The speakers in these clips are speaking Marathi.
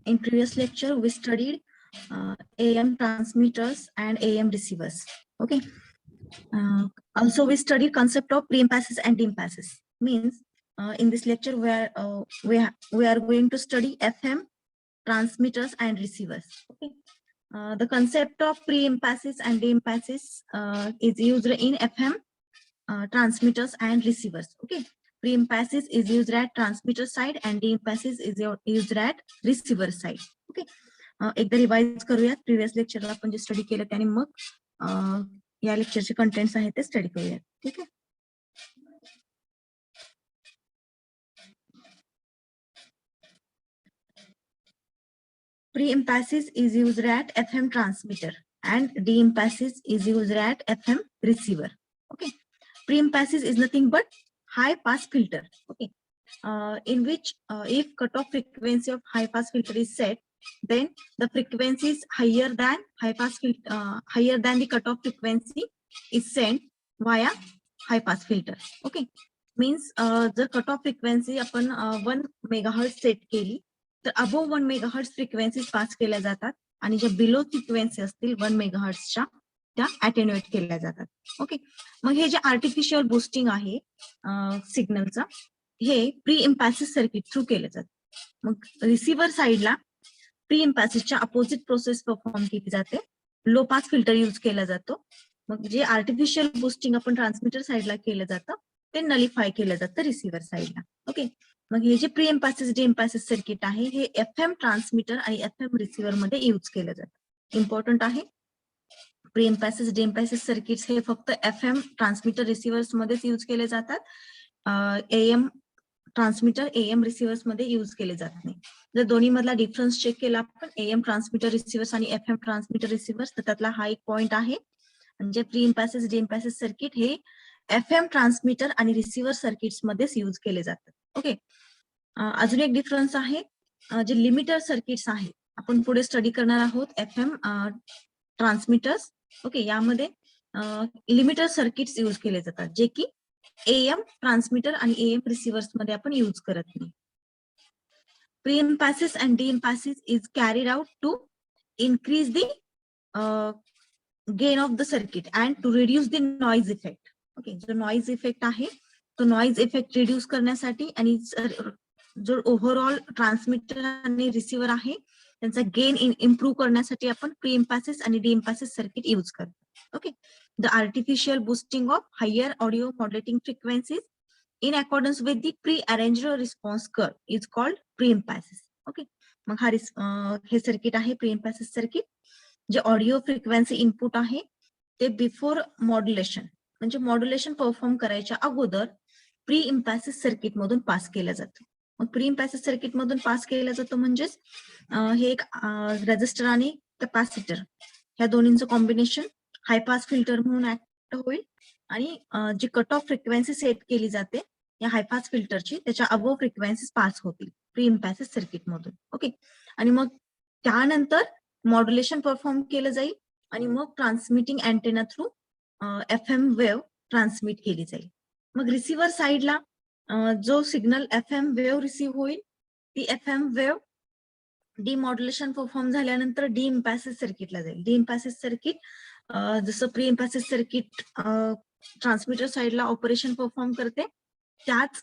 In previous lecture, we studied AM transmitters and AM receivers. Okay. Also, we studied concept of preamp passes and dim passes. Means in this lecture, we are going to study FM transmitters and receivers. Okay. The concept of preamp passes and dim passes is used in FM transmitters and receivers. Okay. Preamp passes is used at transmitter side and dim passes is used at receiver side. Okay. एकदा रिवाइज करूयात प्रिव्हियस लेक्चरला आपण जे स्टडी केलं त्याने मग या लेक्चरचे कंटेंट्स आहेत ते स्टडी करूयात. ठीक आहे. Preamp passes is used at FM transmitter and dim passes is used at FM receiver. Okay. Preamp passes is nothing but high pass filter. Okay. In which if cutoff frequency of high pass filter is set, then the frequency is higher than higher than the cutoff frequency is sent via high pass filter. Okay. Means the cutoff frequency आपण 1 megahertz set केली तर अबोव 1 मेगाहर्ट्ज फ्रिक्वेन्सीज पास केल्या जातात आणि ज्या बिलो फ्रिक्वेन्सी असतील 1 मेगाहर्ट्जच्या त्या अटेन्युएट केल्या जातात. ओके. मग हे जे आर्टिफिशियल बुस्टिंग आहे सिग्नलचं हे प्री इम्पॅसिस सर्किट थ्रू केलं जातं. मग रिसिव्हर साइडला प्री इम्पॅसिसच्या अपोजिट प्रोसेस परफॉर्म केली जाते. लो पास फिल्टर यूज केला जातो. मग जे आर्टिफिशियल बुस्टिंग आपण ट्रान्समिटर साइडला केलं जातं ते नलिफाय केलं जातं रिसिव्हर साइडला. ओके. मग हे जे प्री इम्पॅसिस डी इम्पॅसिस सर्किट आहे हे FM ट्रान्समिटर आणि FM रिसिव्हर मध्ये यूज केलं जातं. इम्पॉर्टंट आहे. प्री इम्पॅसिस डी इम्पॅसिस सर्किट्स हे फक्त FM ट्रान्समिटर रिसिव्हर्स मध्येच यूज केले जातात. AM ट्रान्समिटर AM रिसिव्हर्स मध्ये यूज केले जात नाही. जर दोन्ही मधला डिफरन्स चेक केला आपण AM ट्रान्समिटर रिसिव्हर्स आणि FM ट्रान्समिटर रिसिव्हर्स तर त्यातला हा एक पॉइंट आहे. म्हणजे प्री इम्पॅसिस डी इम्पॅसिस सर्किट हे FM ट्रान्समिटर आणि रिसिव्हर सर्किट्स मध्येच यूज केले जातात. ओके. अजून एक डिफरन्स आहे जे लिमिटर सर्किट्स आहेत आपण पुढे स्टडी करणार आहोत FM ट्रान्समिटर्स. ओके. यामध्ये लिमिटर सर्किट्स यूज केले जातात जे की AM ट्रान्समिटर आणि AM रिसिव्हर्स मध्ये आपण यूज करत नाही. Pre emphasis and de emphasis is carried out to increase the gain of the circuit and to reduce the noise effect. Okay. जो नॉइज इफेक्ट आहे तो नॉइज इफेक्ट रिड्यूस करण्यासाठी आणि जो ओव्हरऑल ट्रान्समिटर आणि रिसिव्हर आहे त्यांचा गेन इम्प्रूव्ह करण्यासाठी आपण प्री इम्पॅसिस आणि डी इम्पॅसिस सर्किट यूज करतो. Okay. The artificial boosting of higher audio modulating frequencies in accordance with the pre arranged response curve is called pre emphasis. Okay. मग हे सर्किट आहे प्री इम्पॅसिस सर्किट. जे ऑडिओ फ्रिक्वेन्सी इनपुट आहे ते बिफोर मॉड्युलेशन म्हणजे मॉड्युलेशन परफॉर्म करायच्या अगोदर प्री इम्पॅसिस सर्किट मधून पास केलं जातं. मग प्री इम्पॅसिस सर्किट मधून पास केलं जातं म्हणजेच हे एक रेजिस्टर आणि कॅपॅसिटर ह्या दोन्हींचं कॉम्बिनेशन हाय पास फिल्टर म्हणून ऍक्ट होईल आणि जी कट ऑफ फ्रिक्वेन्सी सेट केली जाते या हाय पास फिल्टरची त्याच्या अबोव फ्रिक्वेन्सी पास होतील प्री इम्पॅसिस सर्किट मधून. ओके. आणि मग त्यानंतर मॉड्युलेशन परफॉर्म केलं जाईल आणि मग transmitting antenna through FM wave transmit केली जाईल. मग रिसिव्हर साइडला जो सिग्नल FM वेव्ह रिसीव्ह होईल ती FM वेव्ह डिमॉड्युलेशन परफॉर्म झाल्यानंतर डी इम्पॅसिस सर्किटला जाईल. डी इम्पॅसिस सर्किट जसं प्री इम्पॅसिस सर्किट ट्रान्समिटर साइडला ऑपरेशन परफॉर्म करते त्याच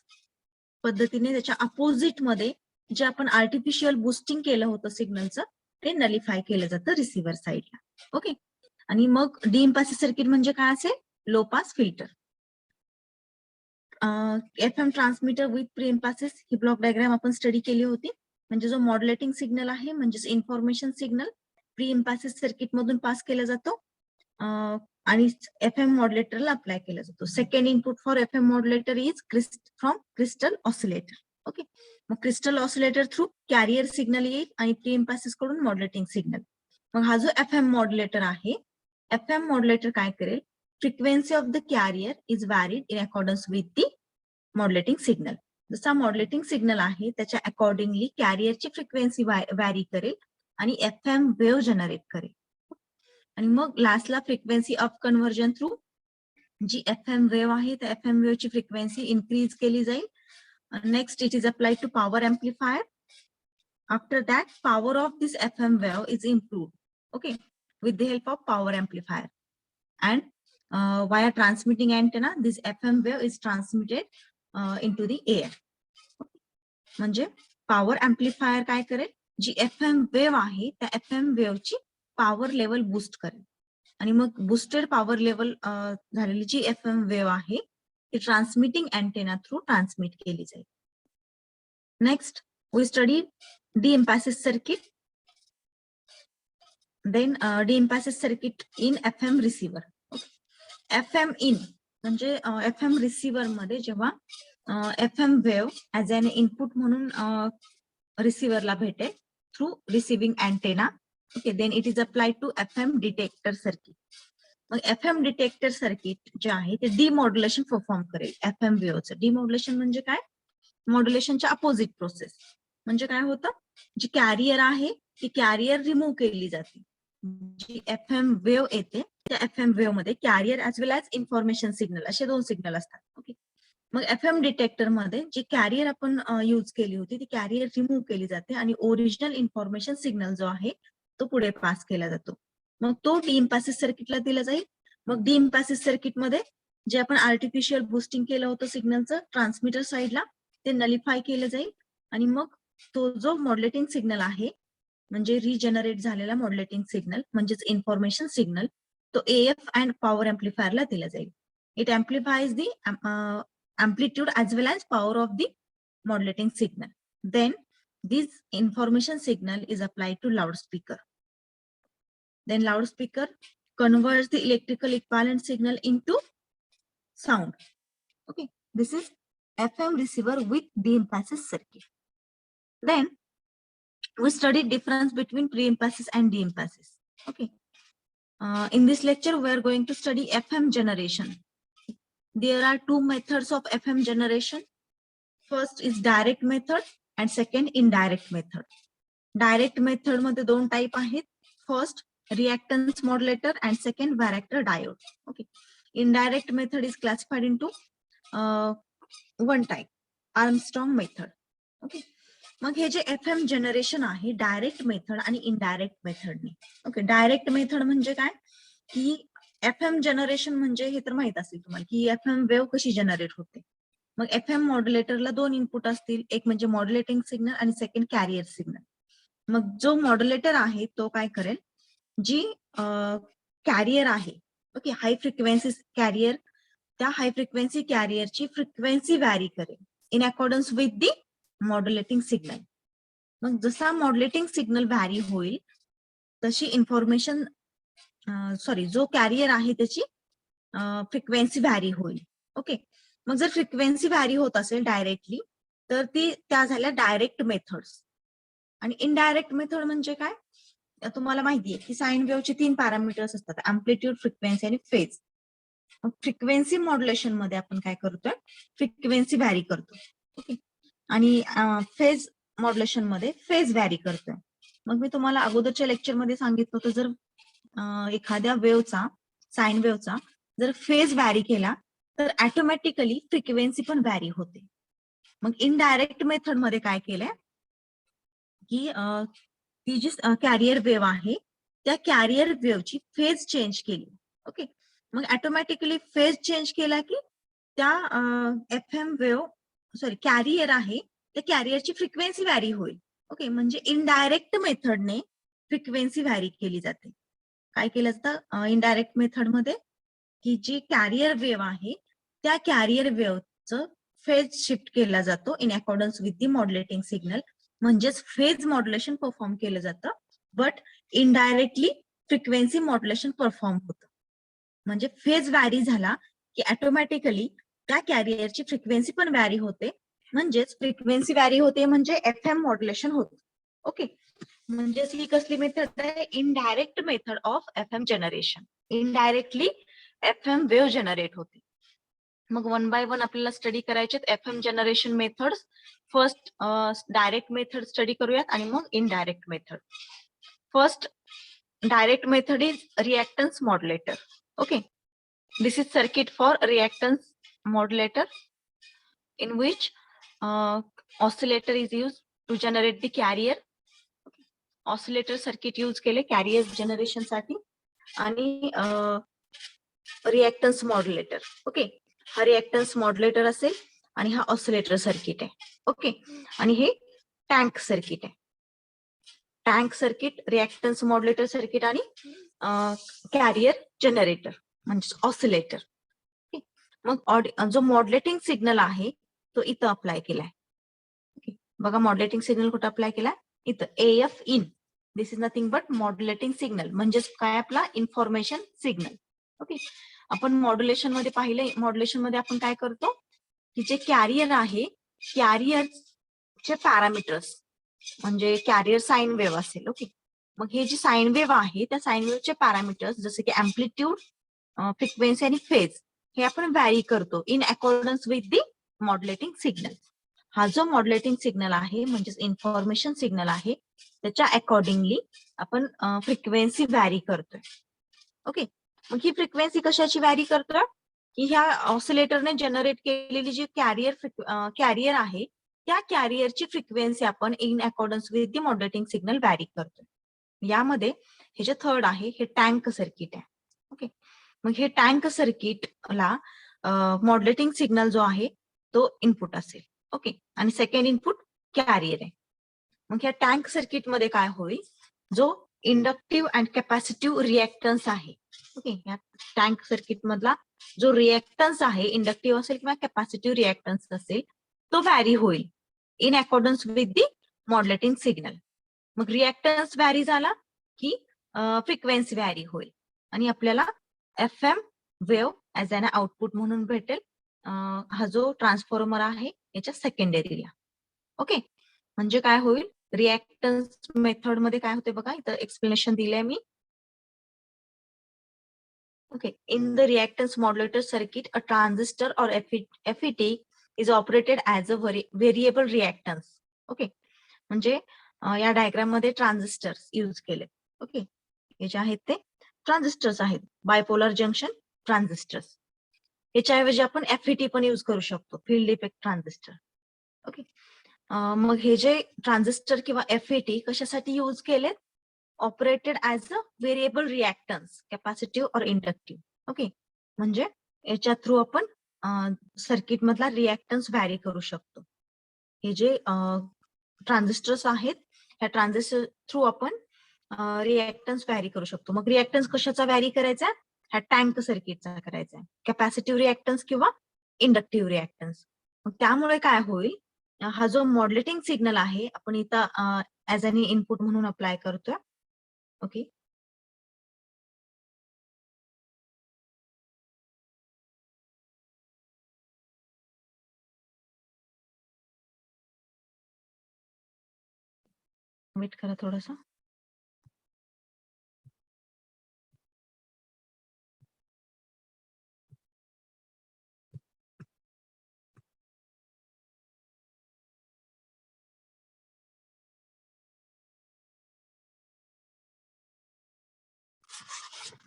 पद्धतीने त्याच्या अपोजिट मध्ये जे आपण आर्टिफिशियल बुस्टिंग केलं होतं सिग्नलचं ते नलिफाय केलं जातं रिसिव्हर साइडला. ओके. आणि मग डी इम्पॅसिस सर्किट म्हणजे काय असेल low pass filter. FM transmitter with pre emphasis ही ब्लॉक डायग्राम आपण स्टडी केली होती. म्हणजे जो मॉड्युलेटिंग सिग्नल आहे म्हणजे information signal pre emphasis circuit मधून पास केला जातो आणि FM मॉड्युलेटरला अप्लाय केला जातो. Second input for FM modulator is from crystal oscillator. Okay. मग crystal oscillator through carrier signal येईल आणि प्री इम्पॅसिस कडून मॉड्युलेटिंग सिग्नल. मग हा जो FM मॉड्युलेटर आहे FM मॉड्युलेटर काय करेल frequency of the carrier is varied in accordance with the modulating signal. जसा मॉड्युलेटिंग सिग्नल आहे त्याच्या अकॉर्डिंगली कॅरियरची फ्रिक्वेन्सी व्हॅरी करेल आणि FM वेव्ह जनरेट करेल. आणि मग लास्टला फ्रिक्वेन्सी ऑफ कन्व्हर्जन थ्रू जी FM वेव्ह आहे त्या FM वेव्हची फ्रिक्वेन्सी इन्क्रीज केली जाईल. Next it is applied to power amplifier After that, power of this FM wave is improved, okay, with the help of power amplifier. And via transmitting antenna, this FM wave is transmitted into the air. म्हणजे पॉवर एम्प्लिफायर काय करेल, जी FM वेव्ह आहे त्या FM वेव्हची पॉवर लेवल बूस्ट करेल आणि मग बुस्टेड पॉवर लेवल झालेली जी FM वेव्ह आहे ती ट्रान्समिटिंग अँटेना थ्रू ट्रान्समिट केली जाईल. Next we study de-emphasis circuit. Then de-emphasis circuit in FM receiver. FM in म्हणजे FM रिसिव्हर मध्ये जेव्हा FM wave as an input म्हणून रिसिव्हरला भेटेल through receiving antenna. Okay, then it is applied to FM detector circuit. मग FM डिटेक्टर सर्किट जे आहे ते डिमॉड्युलेशन परफॉर्म करेल FM वेव्हचं. डिमॉड्युलेशन म्हणजे काय, मॉड्युलेशनच्या अपोजिट प्रोसेस. म्हणजे काय होतं, जी कॅरियर आहे ती कॅरियर रिमूव्ह केली जाते. जी FM वेव्ह येते त्या FM वेव्ह मध्ये carrier as well as information signal असे दोन सिग्नल असतात. ओके, मग FM डिटेक्टर मध्ये जी कॅरियर आपण यूज केली होती ती कॅरियर रिमूव्ह केली जाते आणि ओरिजिनल इन्फॉर्मेशन सिग्नल जो आहे तो पुढे पास केला जातो. मग तो de-emphasis सर्किटला दिला जाईल. मग de-emphasis सर्किट मध्ये जे आपण आर्टिफिशियल बुस्टिंग केलं होतं सिग्नलचं ट्रान्समीटर साइडला ते नलिफाय केलं जाईल आणि मग तो जो मॉड्युलेटिंग सिग्नल आहे म्हणजे रिजनरेट झालेला मॉड्युलेटिंग सिग्नल म्हणजेच इन्फॉर्मेशन सिग्नल तो AF अँड पॉवर एम्प्लिफायरला दिला जाईल. It amplifies the amplitude as well as power of the modulating signal. Then this information signal is applied to loudspeaker. Then loudspeaker converts the electrical equivalent signal into sound. Okay, this is FM receiver with de-emphasis circuit. Then we studied difference between pre-emphasis and de-emphasis. Okay, in this lecture we are going to study FM generation. There are two methods of FM generation. First is direct method and second indirect method. Direct method मध्ये दोन टाइप आहेत. First reactance modulator and second varactor diode. Okay, indirect method is classified into one type, Armstrong method. Okay, मग हे जे FM जनरेशन आहे डायरेक्ट मेथड आणि इनडायरेक्ट मेथडने. ओके, डायरेक्ट मेथड म्हणजे काय की FM जनरेशन म्हणजे हे तर माहित असेल तुम्हाला की FM वेव्ह कशी जनरेट होते. मग FM मॉड्युलेटरला दोन इनपुट असतील, एक म्हणजे मॉड्युलेटिंग सिग्नल आणि सेकंड कॅरियर सिग्नल. मग जो मॉड्युलेटर आहे तो काय करेल, जी कॅरियर आहे ओके हाय फ्रिक्वेन्सी कॅरियर, त्या हाय फ्रिक्वेन्सी कॅरियरची फ्रिक्वेन्सी व्हॅरी करेल in accordance with the modulating signal. मग जसा मॉड्युलेटिंग सिग्नल व्हॅरी होईल तशी इन्फॉर्मेशन जो कॅरियर आहे त्याची फ्रिक्वेन्सी व्हॅरी होईल. ओके, मग जर फ्रिक्वेन्सी व्हॅरी होत असेल डायरेक्टली तर त्या झाल्या डायरेक्ट मेथड्स. आणि इनडायरेक्ट मेथड म्हणजे काय, तुम्हाला माहितीये की साइन वेव्हचे 3 पॅरामीटर्स असतात, अँप्लिट्यूड, फ्रिक्वेन्सी आणि फेज. मग फ्रिक्वेन्सी मॉड्युलेशन मध्ये आपण काय करतोय, फ्रिक्वेन्सी व्हॅरी करतो. ओके, आणि फेज मॉड्युलेशन मध्ये फेज व्हॅरी करतोय. मग मी तुम्हाला अगोदरच्या लेक्चर मध्ये सांगितलं होतं जर एखाद्या वेव्हचा साइन वेव्हचा जर फेज व्हॅरी केला तर ऑटोमॅटिकली फ्रिक्वेन्सी पण व्हॅरी होते. मग इनडायरेक्ट मेथड मध्ये काय केलंय की ती जी कॅरियर वेव्ह आहे त्या कॅरियर वेव्हची फेज चेंज केली. ओके, मग ऑटोमॅटिकली फेज चेंज केला की त्या FM वेव्ह कॅरियर आहे त्या कॅरियरची फ्रिक्वेन्सी व्हॅरी होईल. ओके, म्हणजे इनडायरेक्ट मेथडने फ्रिक्वेन्सी व्हॅरी केली जाते. काय केलं जातं इनडायरेक्ट मेथड मध्ये की जी कॅरियर वेव्ह आहे त्या कॅरियर वेव्हचं फेज शिफ्ट केला जातो in accordance with the modulating signal. म्हणजेच फेज मॉड्युलेशन परफॉर्म केलं जातं but indirectly frequency modulation perform होतं. म्हणजे फेज व्हॅरी झाला की ऑटोमॅटिकली त्या कॅरियरची फ्रिक्वेन्सी पण व्हॅरी होते. म्हणजेच फ्रिक्वेन्सी व्हॅरी होते म्हणजे FM मॉड्युलेशन होतं. ओके, म्हणजे ही कसली मेथड आहे, indirect method of FM generation. Indirectly FM wave generate होते. मग वन बाय वन आपल्याला स्टडी करायचे FM generation methods. First direct method study करूयात आणि मग indirect method. First direct method is reactance modulator. Okay, this is circuit for reactance modulator in which oscillator is used to generate the carrier oscillator circuit use केले कॅरियर जनरेशन साठी आणि रिएक्टन्स मॉड्युलेटर. ओके, हा रिएक्टन्स मॉड्युलेटर असेल आणि हा ऑसिलेटर सर्किट आहे. ओके, आणि हे टँक सर्किट आहे. Tank circuit, reactance modulator circuit आणि कॅरियर जनरेटर म्हणजे ऑसिलेटर. मग जो मॉड्युलेटिंग सिग्नल आहे तो इथं अप्लाय केलाय. ओके, बघा मॉड्युलेटिंग सिग्नल कुठं अप्लाय केलाय? इथं AF in. This is nothing but modulating signal म्हणजेच काय? आपला इन्फॉर्मेशन सिग्नल. ओके, आपण मॉड्युलेशन मध्ये पाहिलं, मॉड्युलेशन मध्ये आपण काय करतो की जे कॅरियर आहे, कॅरियरचे पॅरामीटर्स म्हणजे कॅरियर साइन वेव्ह असेल. ओके, मग हे जी साइन वेव्ह आहे त्या साइन वेव्हचे पॅरामीटर्स जसे की अँप्लिट्यूड, फ्रिक्वेन्सी आणि फेज हे आपण व्हॅरी करतो in accordance with the modulating signal. हा जो मॉड्युलेटिंग सिग्नल आहे म्हणजेच इन्फॉर्मेशन सिग्नल आहे त्याच्या अकॉर्डिंगली आपण फ्रिक्वेन्सी व्हॅरी करतोय. ओके, मग ही फ्रिक्वेन्सी कशाची व्हॅरी करतोय की ह्या ऑसिलेटरने जनरेट केलेली जी कॅरियर आहे त्या कॅरियरची फ्रिक्वेन्सी आपण in accordance with the modulating signal vary करतोय. यामध्ये हे जे थर्ड आहे हे टँक सर्किट आहे. ओके, मग हे टँक सर्किटला मॉड्युलेटिंग सिग्नल जो आहे तो इनपुट असेल. ओके, आणि सेकंड इनपुट कॅरियर आहे. मग या टँक सर्किट मध्ये काय होईल? जो इंडक्टिव्ह अँड कॅपॅसिटिव्ह रिएक्टन्स आहे. ओके, या टँक सर्किट मधला जो रिएक्टन्स आहे, इंडक्टिव्ह असेल किंवा कॅपॅसिटिव्ह रिएक्टन्स असेल, तो व्हॅरी होईल in accordance with the modulating signal. मग रिएक्टन्स व्हॅरी झाला की फ्रिक्वेन्सी व्हॅरी होईल आणि आपल्याला FM wave as an output म्हणून भेटेल. हा जो ट्रान्सफॉर्मर आहे याच्या सेकंडरीला. ओके, म्हणजे काय होईल? रिएक्टन्स मेथड मध्ये काय होते बघा, इथं एक्सप्लेनेशन दिलंय मी. Okay, in the reactance modulator circuit a transistor or FET is operated as a variable reactance. Okay, म्हणजे या डायग्राम मध्ये ट्रान्झिस्टर्स यूज केले. ओके, हे जे आहेत ते ट्रान्झिस्टर्स आहेत, बायपोलर जंक्शन ट्रान्झिस्टर्स. याच्याऐवजी आपण FET पण यूज करू शकतो, फील्ड इफेक्ट ट्रान्झिस्टर. ओके, मग हे जे ट्रान्झिस्टर किंवा FET कशासाठी यूज केलेत? Operated as a variable reactance, capacitive और इंडक्टिव्ह. ओके, म्हणजे याच्या थ्रू आपण सर्किट मधला रिएक्टन्स व्हॅरी करू शकतो. हे जे ट्रान्झिस्टर्स आहेत ह्या ट्रान्झिस्टर थ्रू आपण रिएक्टन्स व्हॅरी करू शकतो. मग रिएक्टन्स कशाचा व्हॅरी करायचा? ह्या टँक सर्किटचा करायचा, कॅपॅसिटिव्ह रिएक्टन्स किंवा इंडक्टिव्ह रिएक्टन्स. मग त्यामुळे काय होईल? हा जो मॉड्युलेटिंग सिग्नल आहे आपण इथं ऍज अन इनपुट म्हणून अप्लाय करतोय. ओके, वेट करा थोडंसं.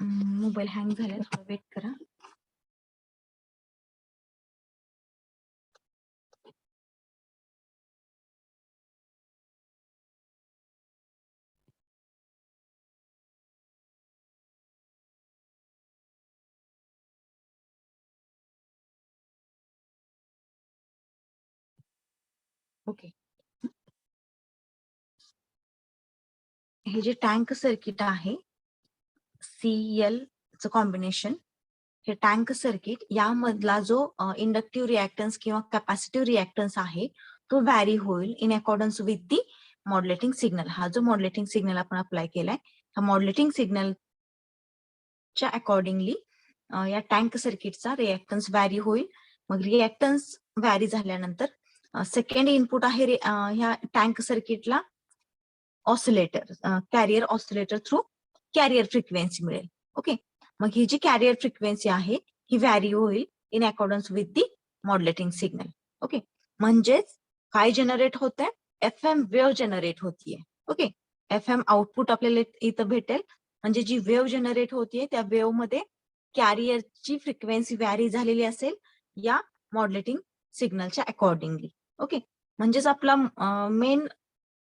मोबाईल हँग झालाय, थोडं वेट करा. ओके, हे जे टँक सर्किट आहे CL चं कॉम्बिनेशन, हे टँक सर्किट यामधला जो इंडक्टिव्ह रिएक्टन्स किंवा कॅपॅसिटिव्ह रिएक्टन्स आहे तो व्हॅरी होईल in accordance with the modulating signal. हा जो मॉड्युलेटिंग सिग्नल आपण अप्लाय केलाय हा मॉड्युलेटिंग सिग्नलच्या अकॉर्डिंगली या टँक सर्किटचा रिएक्टन्स व्हॅरी होईल. मग रिएक्टन्स व्हॅरी झाल्यानंतर सेकंड इनपुट आहे ह्या टँक सर्किटला oscillator, carrier oscillator through carrier frequency मिळेल. ओके, मग ही जी कॅरियर फ्रिक्वेन्सी आहे ही व्हॅरी होईल in accordance with the modulating signal. Okay, म्हणजेच काय जनरेट होत आहे? FM वेव्ह जनरेट होतीये. ओके, FM आउटपुट आपल्याला इथं भेटेल. म्हणजे जी वेव्ह जनरेट होतीये त्या वेव्ह मध्ये कॅरियरची फ्रिक्वेन्सी व्हॅरी झालेली असेल या मॉड्युलेटिंग सिग्नलच्या अकॉर्डिंगली. ओके, म्हणजेच आपला मेन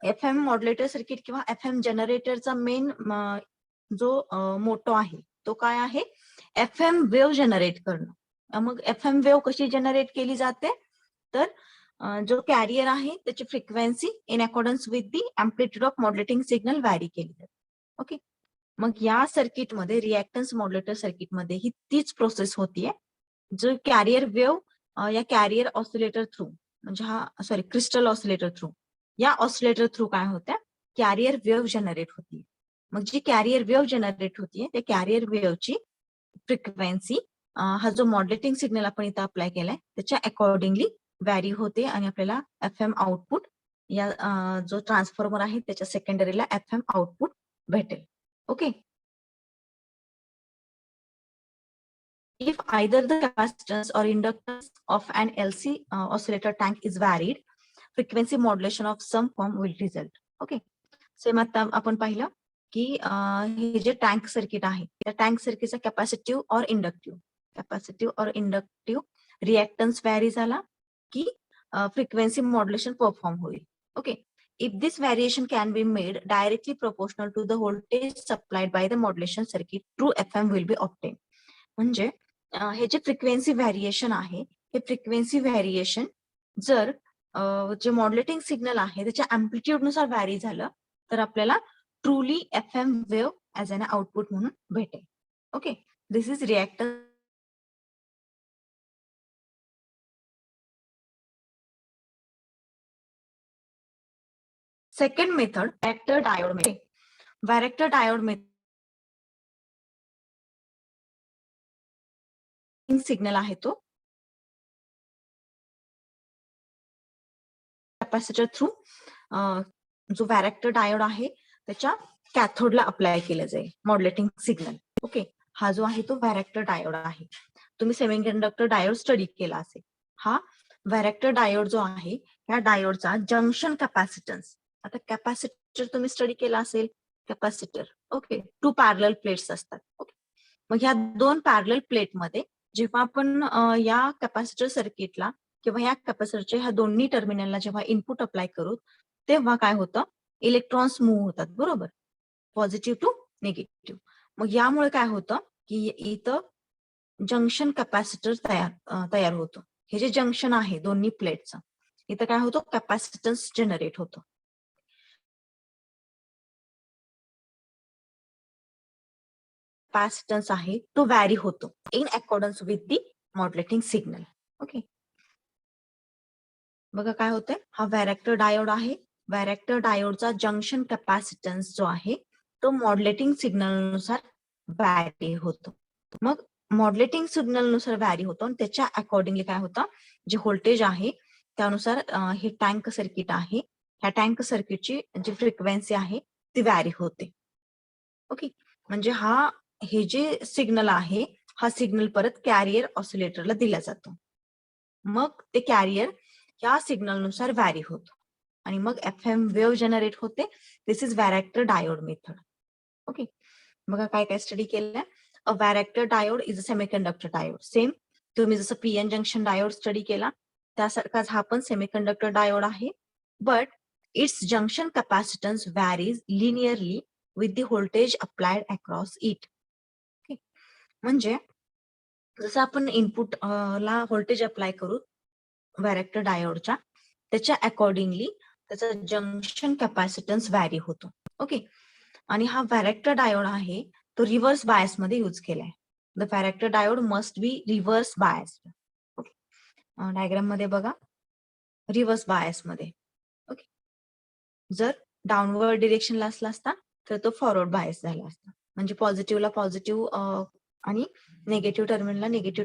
FM मॉड्युलेटर सर्किट किंवा FM जनरेटरचा मेन जो मोटो आहे तो काय आहे, FM वेव्ह जनरेट करणं. मग FM वेव्ह कशी जनरेट केली जाते, तर जो कॅरियर आहे त्याची frequency in accordance with the amplitude of modulating signal vary केली जाते. ओके, मग या सर्किटमध्ये रिएक्टन्स मॉड्युलेटर सर्किटमध्ये ही तीच प्रोसेस होतीये. जो कॅरियर वेव्ह या कॅरियर ऑसिलेटर थ्रू, म्हणजे हा सॉरी क्रिस्टल ऑसिलेटर थ्रू, या ऑसिलेटर थ्रू काय होत्या, कॅरियर वेव्ह जनरेट होती. मग जी कॅरियर वेव्ह जनरेट होतीये त्या कॅरियर वेव्हची फ्रिक्वेन्सी हा जो मॉड्युलेटिंग सिग्नल आपण इथं अप्लाय केलाय त्याच्या अकॉर्डिंगली व्हॅरी होते आणि आपल्याला FM आउटपुट या जो ट्रान्सफॉर्मर आहे त्याच्या सेकंडरीला FM आउटपुट भेटेल. Okay, if either the capacitance or inductance of an LC oscillator tank is varied, frequency modulation of some form will result. Okay, same आता आपण पाहिलं की हे जे टँक सर्किट आहे त्या टँक सर्किटचा कॅपॅसिटिव्ह और इंडक्टिव्ह रिएक्टन्स व्हॅरी झाला की फ्रिक्वेन्सी मॉड्युलेशन परफॉर्म होईल. Okay, if this variation can be made directly proportional to the voltage supplied by the modulation circuit, true FM will be obtained. म्हणजे हे जे फ्रिक्वेन्सी व्हॅरिएशन आहे हे फ्रिक्वेन्सी व्हॅरिएशन जर जे मॉड्युलेटिंग सिग्नल आहे त्याच्या अँप्लिट्यूड नुसार व्हॅरी झालं तर आपल्याला truly FM wave as an output म्हणून भेटेल. Okay, this is reactor. Second method varactor diode method. Varactor diode method signal आहे तो कॅपॅसिटर थ्रू जो व्हॅरेक्टर डायोड आहे त्याच्या कॅथोडला अप्लाय केलं जाईल मॉड्युलेटिंग सिग्नल. ओके, हा जो आहे तो व्हॅरेक्टर डायोड आहे. तुम्ही सेमीकंडक्टर डायोड स्टडी केला असेल. हा व्हॅरेक्टर डायोड जो आहे या डायोडचा जंक्शन कॅपॅसिटन्स, आता कॅपॅसिटर तुम्ही स्टडी केला असेल, कॅपॅसिटर ओके 2 पॅरलल प्लेट्स असतात. ओके, मग ह्या 2 पॅरलल प्लेटमध्ये जेव्हा आपण या कॅपॅसिटर सर्किटला किंवा या कॅपॅसिटरच्या ह्या दोन्ही टर्मिनलला जेव्हा इनपुट अप्लाय करू तेव्हा काय होतं, इलेक्ट्रॉन्स मूव्ह होतात, बरोबर, पॉझिटिव्ह टू निगेटिव्ह. मग यामुळे काय होतं की इथं जंक्शन कॅपॅसिटर तयार होतो. हे जे जंक्शन आहे दोन्ही प्लेटचं इथं काय होतं, कॅपॅसिटन्स जनरेट होतो. कॅपॅसिटन्स आहे तो व्हॅरी होतो in accordance with the modulating signal. Okay, बघा काय होतंय, हा व्हॅरेक्टर डायोड आहे. व्हॅरेक्टर डायोडचा जंक्शन कॅपॅसिटन्स जो आहे तो मॉड्युलेटिंग सिग्नल नुसार व्हॅरी होतो. मग मॉड्युलेटिंग सिग्नल नुसार व्हॅरी होतो आणि त्याच्या अकॉर्डिंगली काय होतं, जे व्होल्टेज आहे त्यानुसार हे टँक सर्किट आहे, ह्या टँक सर्किटची जी फ्रिक्वेन्सी आहे ती व्हॅरी होते. ओके, म्हणजे हे जे सिग्नल आहे हा सिग्नल परत कॅरियर ऑसिलेटरला दिला जातो. मग ते कॅरियर या सिग्नल नुसार व्हॅरी होतो आणि मग FM वेव्ह जनरेट होते. This is varactor diode method. Okay, बघा काय काय स्टडी केलंय. A varactor diode is a semiconductor diode. Same तुम्ही जसं PN जंक्शन डायोड स्टडी केला त्यासारखाच हा पण सेमीकंडक्टर डायोड आहे. But it's junction capacitance varies linearly with the voltage applied across it. म्हणजे जसं आपण इनपुट ला व्होल्टेज अप्लाय करू व्हॅरेक्टर डायोडच्या त्याच्या अकॉर्डिंगली त्याचा जंक्शन कॅपॅसिटन्स व्हॅरी होतो. ओके, आणि हा व्हॅरेक्टर डायोड आहे तो रिव्हर्स बायस मध्ये यूज केलाय. The varactor diode must be reverse bias. Okay, diagram मध्ये बघा, रिव्हर्स बायस मध्ये. ओके, जर डाऊनवर्ड डिरेक्शनला असला असता तर तो फॉरवर्ड बायस झाला असता. म्हणजे पॉझिटिव्हला पॉझिटिव्ह आणि निगेटिव्ह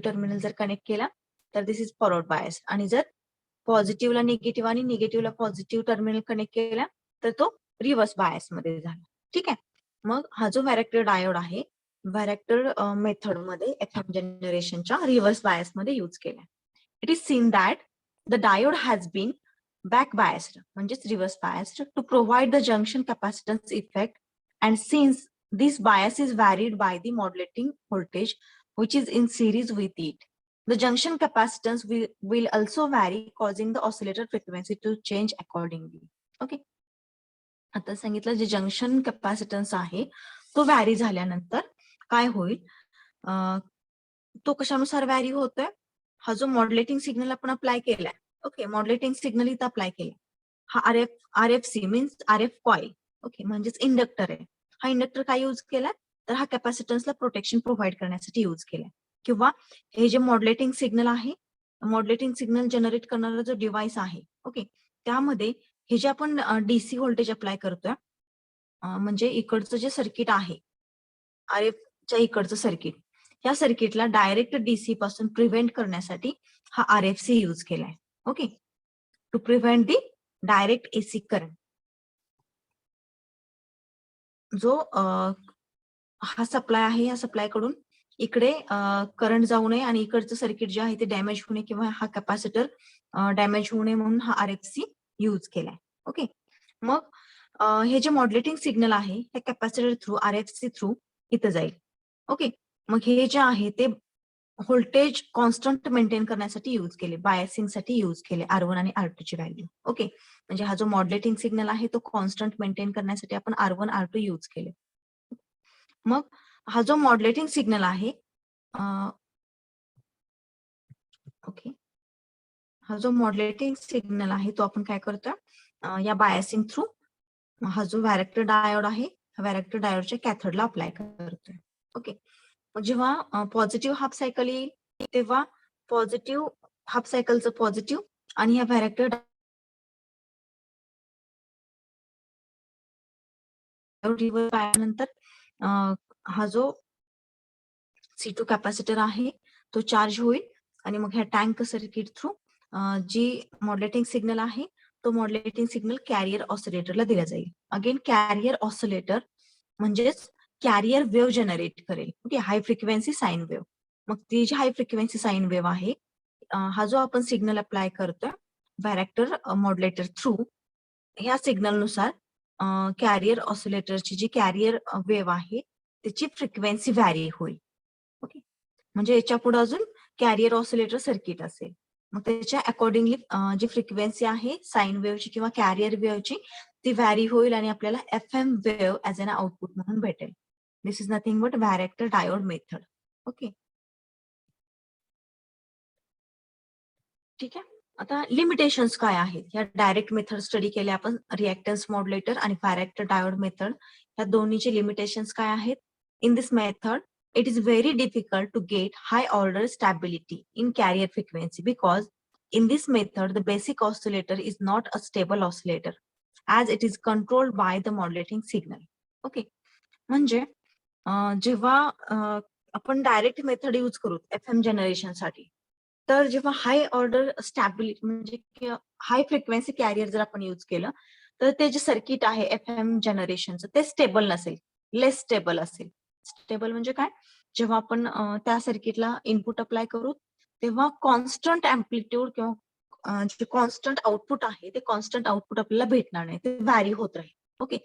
टर्मिनल जर कनेक्ट केला तर दिस इज फॉरवर्ड बायस, आणि जर पॉझिटिव्हला निगेटिव्ह आणि निगेटिव्हला पॉझिटिव्ह टर्मिनल कनेक्ट केला तर तो रिव्हर्स बायस मध्ये झाला. ठीक आहे, मग हा जो व्हॅरेक्टर डायोड आहे व्हॅरेक्टर मेथड मध्ये FM जनरेशनच्या रिव्हर्स बायस मध्ये यूज केलाय. It is seen that the diode has been back biased म्हणजेच reverse biased to provide the junction capacitance effect, and since this bias is varied by the modulating voltage which is in series with it, the junction capacitance will also vary, causing the oscillator frequency to change accordingly. Okay, आता सांगितलं जे जंक्शन कॅपॅसिटन्स आहे तो व्हॅरी झाल्यानंतर काय होईल, तो कशानुसार व्हॅरी होतोय, हा जो मॉड्युलेटिंग सिग्नल आपण अप्लाय केलाय, ओके, मॉड्युलेटिंग सिग्नल इथं अप्लाय केलाय, हा RFC means RF coil, okay, म्हणजेच इंडक्टर आहे. हा इंडक्टर काय यूज केलाय, तर हा कॅपॅसिटन्सला प्रोटेक्शन प्रोव्हाइड करण्यासाठी यूज केलाय. किंवा हे जे मॉड्युलेटिंग सिग्नल आहे, मॉड्युलेटिंग सिग्नल जनरेट करणारा जो डिव्हाइस आहे, ओके, त्यामध्ये हे जे आपण DC व्होल्टेज अप्लाय करतोय, म्हणजे इकडचं जे सर्किट आहे, RFच्या इकडचं सर्किट, या सर्किटला डायरेक्ट DC पासून प्रिव्हेंट करण्यासाठी हा RFC यूज केलाय, okay, to prevent the direct AC current. जो हा सप्लाय आहे, या सप्लाय कडून इकडे करंट जाऊ नये आणि इकडचं सर्किट जे आहे ते डॅमेज होऊ नये किंवा हा कॅपॅसिटर डॅमेज होऊ नये म्हणून हा RFC यूज केलाय, ओके. मग हे जे मॉड्युलेटिंग सिग्नल आहे हे कॅपॅसिटर थ्रू RFC थ्रू इथं जाईल, ओके. मग हे जे आहे ते व्होल्टेज कॉन्स्टंट मेंटेन करण्यासाठी यूज केले, बायसिंग साठी यूज केले R1 आणि R2 ची व्हॅल्यू, ओके. म्हणजे हा जो मॉड्युलेटिंग सिग्नल आहे तो कॉन्स्टंट मेंटेन करण्यासाठी आपण R1 R2 यूज केले. मग हा जो मॉड्युलेटिंग सिग्नल आहे, ओके, हा जो मॉड्युलेटिंग सिग्नल आहे तो आपण काय करतोय, या बायसिंग थ्रू हा जो व्हॅरेक्टर डायोड आहे, व्हॅरेक्टर डायोडच्या कॅथोडला अप्लाय करतोय, ओके. मग जेव्हा पॉझिटिव्ह हाफ सायकल येईल तेव्हा पॉझिटिव्ह हाफ सायकलचं पॉझिटिव्ह आणि या व्हॅरेक्टर नंतर हा जो C2 कॅपॅसिटर आहे तो चार्ज होईल आणि मग ह्या टँक सर्किट थ्रू जी मॉड्युलेटिंग सिग्नल आहे तो मॉड्युलेटिंग सिग्नल कॅरियर ऑसिलेटरला दिला जाईल. अगेन कॅरियर ऑसिलेटर म्हणजेच कॅरियर वेव्ह जनरेट करेल, okay, high frequency sine wave. मग ती जी हाय फ्रिक्वेन्सी साईन वेव्ह आहे, हा जो आपण सिग्नल अप्लाय करतोय व्हॅरेक्टर मॉड्युलेटर थ्रू, ह्या सिग्नल नुसार कॅरियर ऑसिलेटरची जी कॅरियर वेव्ह आहे त्याची फ्रिक्वेन्सी व्हॅरी होईल, ओके. म्हणजे याच्या पुढे अजून कॅरियर ऑसिलेटर सर्किट असेल. मग त्याच्या अकॉर्डिंगली जी फ्रिक्वेन्सी आहे साईन वेव्हची किंवा कॅरियर वेव्हची ती व्हॅरी होईल आणि आपल्याला FM wave as an output म्हणून भेटेल. This is nothing but varactor diode method, okay. ठीक आहे. आता लिमिटेशन्स काय आहेत, या डायरेक्ट मेथड स्टडी केले आपण, रिएक्टन्स मॉड्युलेटर आणि व्हॅरेक्टर डायोड मेथड, या दोन्हीचे लिमिटेशन्स काय आहेत. In this method it is very difficult to get high order stability in carrier frequency because in this method the basic oscillator is not a stable oscillator as it is controlled by the modulating signal, okay. म्हणजे जेव्हा आपण डायरेक्ट मेथड यूज करू FM जनरेशन साठी, तर जेव्हा हाय ऑर्डर स्टॅबिलिटी म्हणजे हाय फ्रिक्वेन्सी कॅरियर जर आपण यूज केलं तर ते जे सर्किट आहे FM जनरेशनचं ते स्टेबल नसेल, लेस स्टेबल असेल. स्टेबल म्हणजे काय, जेव्हा आपण त्या सर्किटला इनपुट अप्लाय करू तेव्हा कॉन्स्टंट अँप्लिट्यूड किंवा जे कॉन्स्टंट आउटपुट आहे ते कॉन्स्टंट आउटपुट आपल्याला भेटणार नाही, ते व्हॅरी होत राहील, ओके.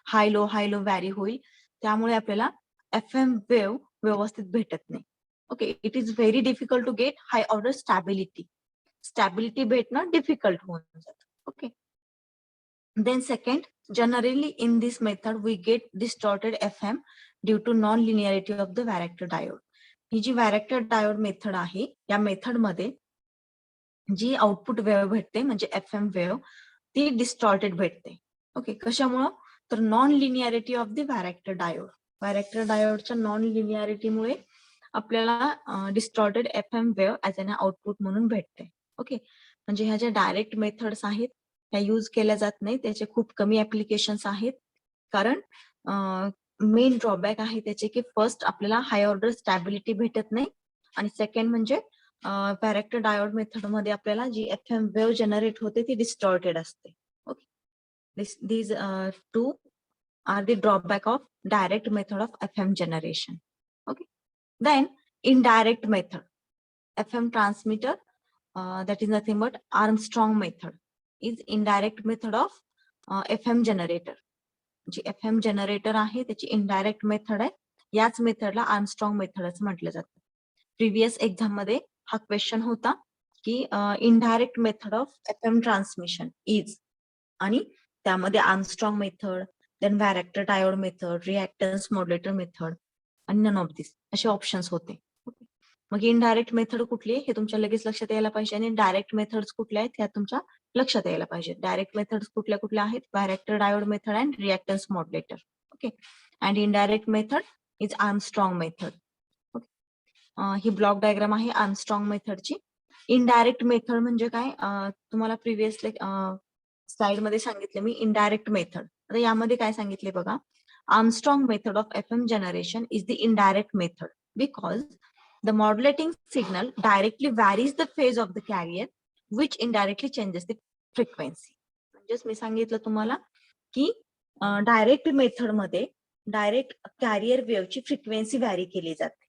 हाय लो व्हॅरी होईल, त्यामुळे आपल्याला FM वेव्ह व्यवस्थित भेटत नाही, okay. It is very difficult to get high order stability भेटणं डिफिकल्ट होऊन जातं, okay. Then second, generally in this method we get distorted FM due to non-linearity of the varactor diode. ही जी varactor diode मेथड आहे या मेथड मध्ये जी आउटपुट वेव्ह भेटते म्हणजे FM वेव्ह ती डिस्टॉर्टेड भेटते, ओके. कशामुळं, तर non linearity of the varactor डायोडच्या नॉन लिनिअरिटीमुळे आपल्याला distorted FM wave as an output म्हणून भेटते, ओके. म्हणजे ह्या ज्या डायरेक्ट मेथड्स आहेत त्या यूज केल्या जात नाही, त्याचे खूप कमी ऍप्लिकेशन्स आहेत. कारण मेन ड्रॉबॅक आहे त्याचे की फर्स्ट आपल्याला हाय ऑर्डर स्टॅबिलिटी भेटत नाही आणि सेकंड म्हणजे व्हॅरेक्टर डायोड मेथड मध्ये आपल्याला जी FM वेव्ह जनरेट होते ती डिस्टॉर्टेड असते, okay. these two are the drawback of direct method of FM generation, okay. Then indirect method FM transmitter, that is nothing but Armstrong method is indirect method of FM generator. जी FM जनरेटर आहे त्याची इनडायरेक्ट मेथड आहे, याच मेथडला आर्मस्ट्रॉंग मेथड असं म्हटलं जातं. प्रिव्हियस एक्झाम मध्ये हा क्वेश्चन होता की indirect method of FM transmission is, आणि त्यामध्ये Armstrong method, then varactor diode method, reactance modulator method आणि नन ऑफ दिस असे ऑप्शन्स होते. मग इनडायरेक्ट मेथड कुठली हे तुमच्या लगेच लक्षात यायला पाहिजे आणि डायरेक्ट मेथड्स कुठल्या आहेत ह्या तुमच्या लक्षात यायला पाहिजे. डायरेक्ट मेथड्स कुठल्या कुठल्या आहेत? Varactor diode method and reactance modulator. Okay. And indirect method is Armstrong method. ही ब्लॉक डायग्राम आहे आर्मस्ट्रॉंग मेथडची. इनडायरेक्ट मेथड म्हणजे काय? तुम्हाला प्रिव्हियसली स्लाइड मध्ये सांगितले मी इनडायरेक्ट मेथड. आता यामध्ये काय सांगितले बघा, Armstrong method of FM generation is the indirect method because the modulating signal directly varies the phase of the carrier which indirectly changes the frequency. म्हणजेच मी सांगितलं तुम्हाला की डायरेक्ट मेथड मध्ये डायरेक्ट कॅरियर वेव्हची फ्रिक्वेन्सी व्हॅरी केली जाते.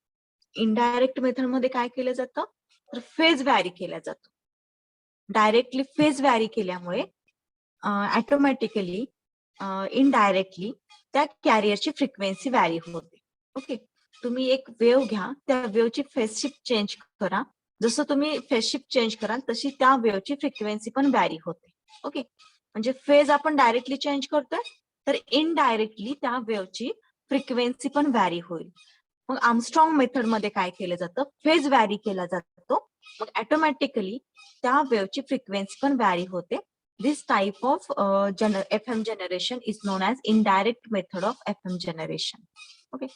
इनडायरेक्ट मेथड मध्ये काय केलं जातं तर फेज व्हॅरी केला जातो. डायरेक्टली फेज व्हॅरी केल्यामुळे ऑटोमॅटिकली इनडायरेक्टली त्या कॅरियरची फ्रिक्वेन्सी व्हॅरी होते. ओके. तुम्ही एक वेव्ह घ्या, त्या वेव्हची फेज शिफ्ट चेंज करा. जसं तुम्ही फेज शिफ्ट चेंज कराल तशी त्या वेव्हची फ्रिक्वेन्सी पण व्हॅरी होते. ओके. म्हणजे फेज आपण डायरेक्टली चेंज करतोय तर इनडायरेक्टली त्या वेव्हची फ्रिक्वेन्सी पण व्हॅरी होईल. मग आर्मस्ट्रॉंग मेथड मध्ये काय केलं जातं? फेज व्हॅरी केला जातो. मग ऑटोमॅटिकली त्या वेव्हची फ्रिक्वेन्सी पण व्हॅरी होते. This type of FM generation is known as indirect method of FM generation. Okay.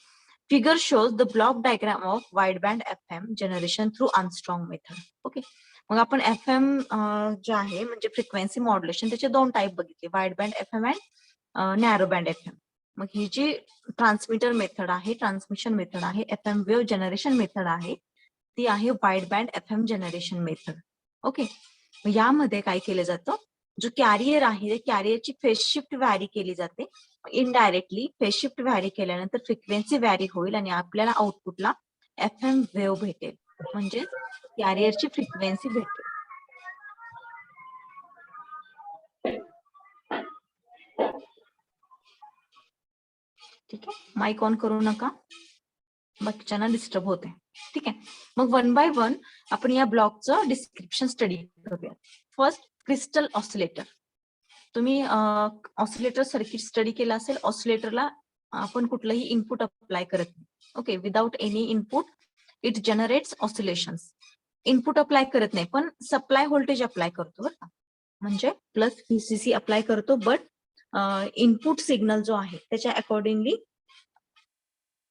Figure shows the block diagram of wideband FM generation through Armstrong method. Okay. मग आपण FM जे आहे म्हणजे फ्रिक्वेन्सी मॉड्युलेशन त्याचे दोन टाईप बघितले, wideband FM and narrow band FM. मग ही जी ट्रान्समिटर मेथड आहे, ट्रान्समिशन मेथड आहे, FM वेव्ह जनरेशन मेथड आहे, ती आहे wideband FM generation method. Okay. यामध्ये काय केलं जातं, जो कॅरियर आहे त्या कॅरियरची फेज शिफ्ट व्हॅरी केली जाते. इनडायरेक्टली फेज शिफ्ट व्हॅरी केल्यानंतर फ्रिक्वेन्सी व्हॅरी होईल आणि आपल्याला आउटपुटला FM वेव्ह भेटेल, म्हणजे कॅरियरची फ्रिक्वेन्सी भेटेल. ठीक आहे. माईक ऑन करू नका, बाकीच्यांना डिस्टर्ब होते. ठीक आहे. मग वन बाय वन आपण या ब्लॉकचं डिस्क्रिप्शन स्टडी करूया. First, crystal oscillator. तुम्ही ऑसिलेटर सर्किट स्टडी केला असेल. ऑसिलेटरला आपण कुठलंही इनपुट अप्लाय करत नाही. Okay. Without any input it generates oscillations. Input apply करत नाही पण सप्लाय व्होल्टेज अप्लाय करतो बरं का, म्हणजे प्लस VCC अप्लाय करतो, बट इनपुट सिग्नल जो आहे त्याच्या अकॉर्डिंगली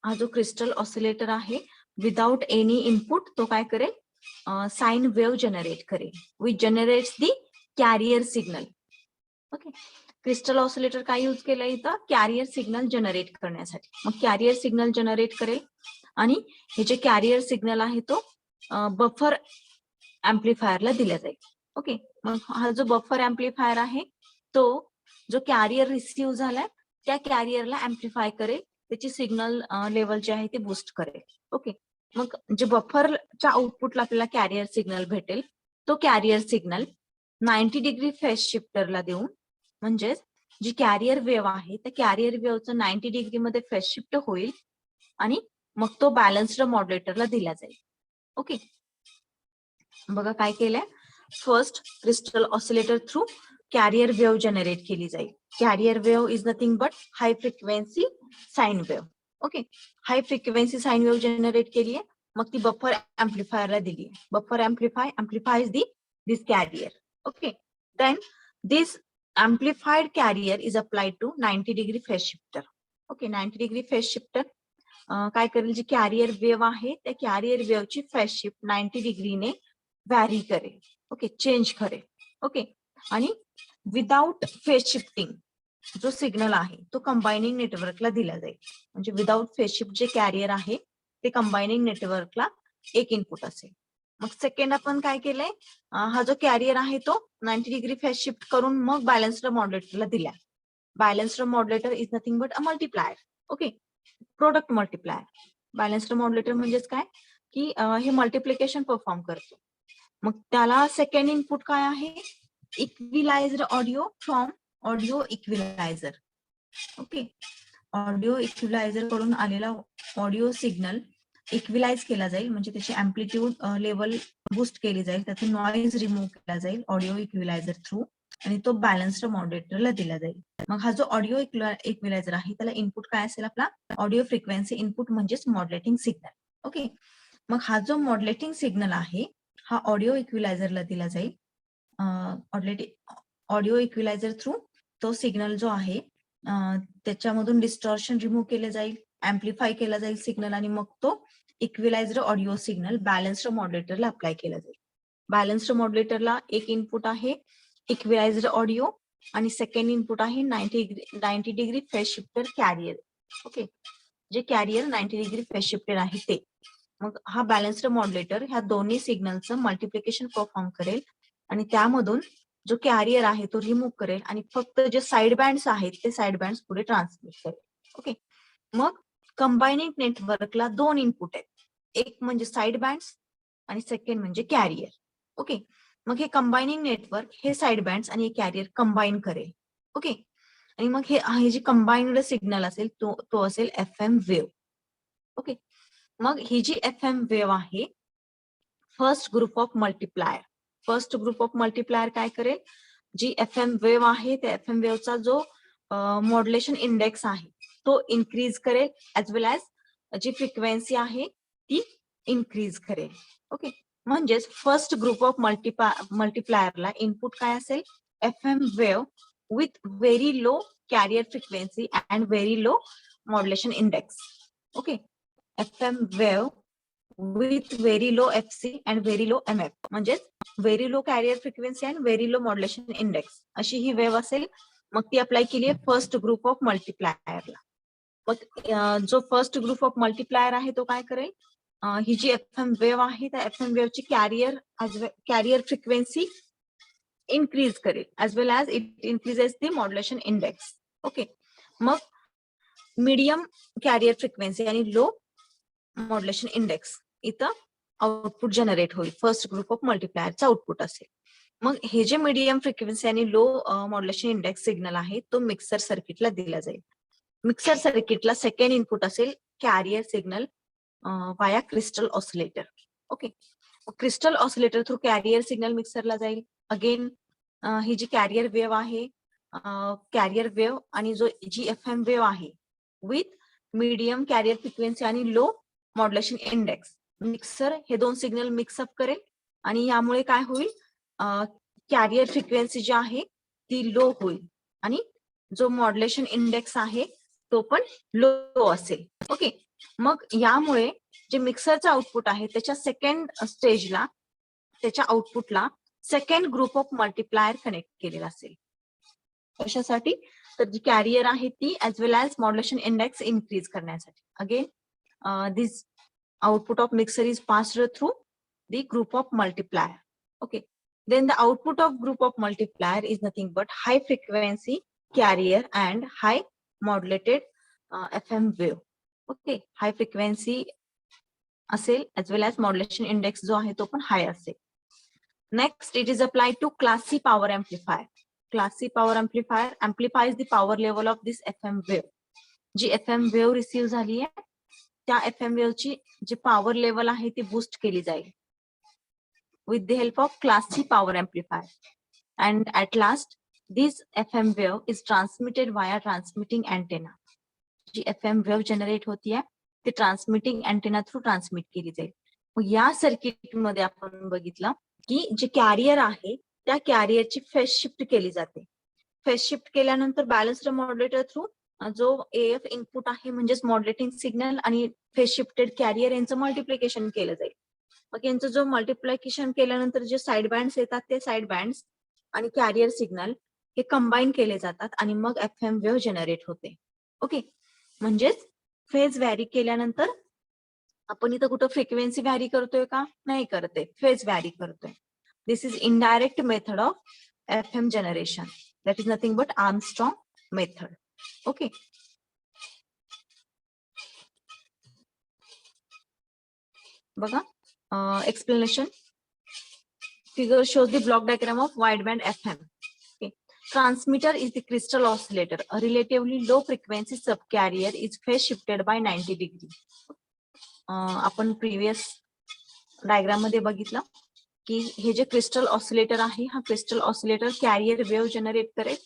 हा जो क्रिस्टल ऑसिलेटर आहे विदाउट एनी इनपुट तो काय करेल, साइन वेव्ह जनरेट करेल which generates the carrier signal. Okay. Crystal oscillator काय यूज केलं इथं? कॅरियर सिग्नल जनरेट करण्यासाठी. मग कॅरियर सिग्नल जनरेट करेल आणि हे जे कॅरियर सिग्नल आहे तो बफर ऍम्प्लिफायरला दिला जाईल. ओके. मग हा जो बफर ऍम्प्लिफायर आहे तो जो कॅरियर रिसिव्ह झालाय त्या कॅरियरला ऍम्प्लिफाय करेल, त्याची सिग्नल लेवल जे आहे ते बूस्ट करेल. ओके. मग जे बफरच्या आउटपुटला आपल्याला कॅरियर सिग्नल भेटेल तो कॅरियर सिग्नल 90 डिग्री फेज शिफ्टरला देऊन, म्हणजेच जी कॅरियर वेव्ह आहे त्या कॅरियर वेव्हचं 90 डिग्री मध्ये फेज शिफ्ट होईल आणि मग तो बॅलन्स्ड मॉड्युलेटरला दिला जाईल. ओके. बघा काय केलंय. First, crystal oscillator through carrier wave generate केली जाईल. Carrier wave is nothing but high frequency sine wave. Okay. High frequency sine wave generate केली आहे, मग ती बफर ऍम्प्लिफायरला दिली आहे. Buffer amplifies this carrier. Okay. Then this amplified carrier is applied to 90 degree phase shifter. Okay. 90 degree phase shifter काय करेल, जी कॅरियर वेव्ह आहे त्या कॅरियर वेव्हची फेज शिफ्ट 90 डिग्रीने व्हॅरी करेल. ओके. चेंज करेल. ओके. आणि विदाउट फेज शिफ्टिंग जो सिग्नल आहे तो कंबायनिंग नेटवर्कला दिला जाईल. म्हणजे विदाउट फेज शिफ्ट जे कॅरियर आहे ते कंबायनिंग नेटवर्कला एक इनपुट असेल. मग सेकंड आपण काय केलंय, हा जो कॅरियर आहे तो 90 डिग्री फेज शिफ्ट करून मग बॅलन्स्ड मॉड्युलेटरला दिला. Balanced modulator is nothing but a multiplier. Okay. Product multiplier. Balanced modulator म्हणजेच काय की हे मल्टिप्लिकेशन परफॉर्म करतो. मग त्याला सेकंड इनपुट काय आहे, equalized audio from audio equalizer. Okay. Audio equalizer कडून आलेला ऑडिओ सिग्नल इक्विलाइज केला जाईल, म्हणजे त्याची अँप्लिट्यूड लेवल बूस्ट केली जाईल, त्याची नॉइज रिमूव्ह केला जाईल ऑडिओ इक्विलायझर थ्रू. आणि तो बॅलन्स्ड मॉड्युलेटरला दिला जाईल. मग हा जो ऑडिओ इक्विलायझर आहे त्याला इनपुट काय असेल आपला ऑडिओ फ्रिक्वेन्सी इनपुट म्हणजेच मॉड्युलेटिंग सिग्नल. ओके, मग हा जो मॉड्युलेटिंग सिग्नल आहे हा ऑडिओ इक्विलायझरला दिला जाईल. ऑडिओ इक्विलायझर थ्रू तो सिग्नल जो आहे त्याच्यामधून डिस्टॉर्शन रिमूव्ह केले जाईल, अँप्लिफाय केला जाईल सिग्नल आणि मग तो इक्विलायझर ऑडिओ सिग्नल बॅलन्स्ड मॉड्युलेटरला अप्लाय केला जाईल. बॅलन्स्ड मॉड्युलेटरला एक इनपुट आहे इक्विलायझर ऑडिओ आणि सेकंड इनपुट आहे 90 degree phase shifter carrier. Okay, जे कॅरियर 90 डिग्री फेज शिफ्टर आहे ते. मग हा बॅलन्स्ड मॉड्युलेटर ह्या दोन्ही सिग्नलचं मल्टिप्लिकेशन परफॉर्म करेल आणि त्यामधून जो कॅरियर आहे तो रिमूव्ह करेल आणि फक्त जे साईड बँड्स आहेत ते साईड बँड्स पुढे ट्रान्समिट करेल. ओके, मग कंबायनिंग नेटवर्कला दोन इनपुट आहेत, एक म्हणजे साईड बँड्स आणि सेकंड म्हणजे कॅरियर. ओके, मग हे कंबायनिंग नेटवर्क हे साईड बँड्स आणि कॅरियर कंबाईन करेल. ओके, आणि मग हे जे कंबाईन्ड सिग्नल असेल तो असेल FM वेव्ह. ओके, मग ही जी FM वेव्ह आहे first group of multiplier. First group of multiplier काय करेल, जी FM वेव्ह आहे त्या FM वेव्हचा जो मॉड्युलेशन इंडेक्स आहे तो इन्क्रीज करेल ऍज वेल ऍज जी फ्रिक्वेन्सी आहे ती इन्क्रीज करेल. ओके, म्हणजेच फर्स्ट ग्रुप ऑफ मल्टिप्लायरला इनपुट काय असेल FM wave with very low carrier frequency and very low modulation index. Okay, FM wave with very low FC and very low MF म्हणजे very low carrier frequency and very low modulation index अशी ही वेव्ह असेल. मग ती अप्लाय केली आहे फर्स्ट ग्रुप ऑफ मल्टिप्लायरला. मग जो फर्स्ट ग्रुप ऑफ मल्टिप्लायर आहे तो काय करेल, ही जी FM वेव्ह आहे त्या FM वेव्हची कॅरियर फ्रिक्वेन्सी इन्क्रीज करेल as well as it increases the modulation index. Okay, मग मीडियम कॅरियर फ्रिक्वेन्सी आणि लो मॉड्युलेशन इंडेक्स इथं आउटपुट जनरेट होईल. फर्स्ट ग्रुप ऑफ मल्टिप्लायरचा आउटपुट असेल. मग हे जे मीडियम फ्रिक्वेन्सी आणि लो मॉड्युलेशन इंडेक्स सिग्नल आहे तो मिक्सर सर्किटला दिला जाईल. मिक्सर सर्किटला सेकंड इनपुट असेल carrier signal via crystal oscillator. Okay, crystal oscillator through carrier signal मिक्सरला जाईल. अगेन ही जी कॅरियर वेव्ह आहे कॅरियर वेव्ह आणि जी FM वेव्ह आहे विथ मीडियम कॅरियर फ्रिक्वेन्सी आणि लो मॉड्युलेशन इंडेक्स मिक्सर हे दोन सिग्नल मिक्सअप करेल आणि यामुळे काय होईल कॅरियर फ्रिक्वेन्सी जी आहे ती लो होईल आणि जो मॉड्युलेशन इंडेक्स आहे तो पण लो असेल. ओके, मग यामुळे जे मिक्सरचं आउटपुट आहे त्याच्या सेकंड स्टेजला त्याच्या आउटपुटला second group of multiplier connect केलेला असेल. कशासाठी, तर जी कॅरियर आहे ती as well as modulation index increase करण्यासाठी. Again this output of mixer is passed through the group of multiplier. Okay, then the output of group of multiplier is nothing but high frequency carrier and high modulated FM wave. Okay, high frequency असेल as well as modulation index जो आहे तो पण high असेल. Next, it is applied to class C power amplifier. Class C power amplifier amplifies the power level of this FM wave. जी FM wave receive झाली आहे त्या FM वेव्हची जी पॉवर लेवल आहे ती बूस्ट केली जाईल with the help of class C power amplifier. And at last this FM wave is transmitted वाया ट्रान्समिटिंग अँटेना. जी FM वेव्ह जनरेट होतीये ती ट्रान्समिटिंग अँटेना थ्रू ट्रान्समिट केली जाईल. मग या सर्किट मध्ये आपण बघितलं की जे कॅरियर आहे त्या कॅरियरची फेज शिफ्ट केली जाते. फेज शिफ्ट केल्यानंतर बॅलन्स्ड मॉड्युलेटर थ्रू जो AF इनपुट आहे म्हणजेच मॉड्युलेटिंग सिग्नल आणि फेज शिफ्टेड कॅरियर यांचं मल्टिप्लिकेशन केलं जाईल. मग यांचं जो मल्टिप्लिकेशन केल्यानंतर जे साईड बँड्स येतात ते साईड बँड्स आणि कॅरियर सिग्नल हे कंबाईन केले जातात आणि मग FM वेव्ह जनरेट होते. ओके, म्हणजेच फेज व्हॅरी केल्यानंतर आपण इथं कुठं फ्रिक्वेन्सी व्हॅरी करतोय का, नाही करते, फेज व्हॅरी करतोय. This is indirect method of FM generation. That is nothing but Armstrong method. Okay, बघा explanation. Figure shows the block diagram of wideband FM. Okay. Transmitter is the crystal oscillator. A relatively low frequency subcarrier is phase shifted by 90 degree. आपण previous diagram मध्ये बघितलं की हे जे क्रिस्टल ऑसिलेटर आहे हा crystal oscillator carrier wave generate करेल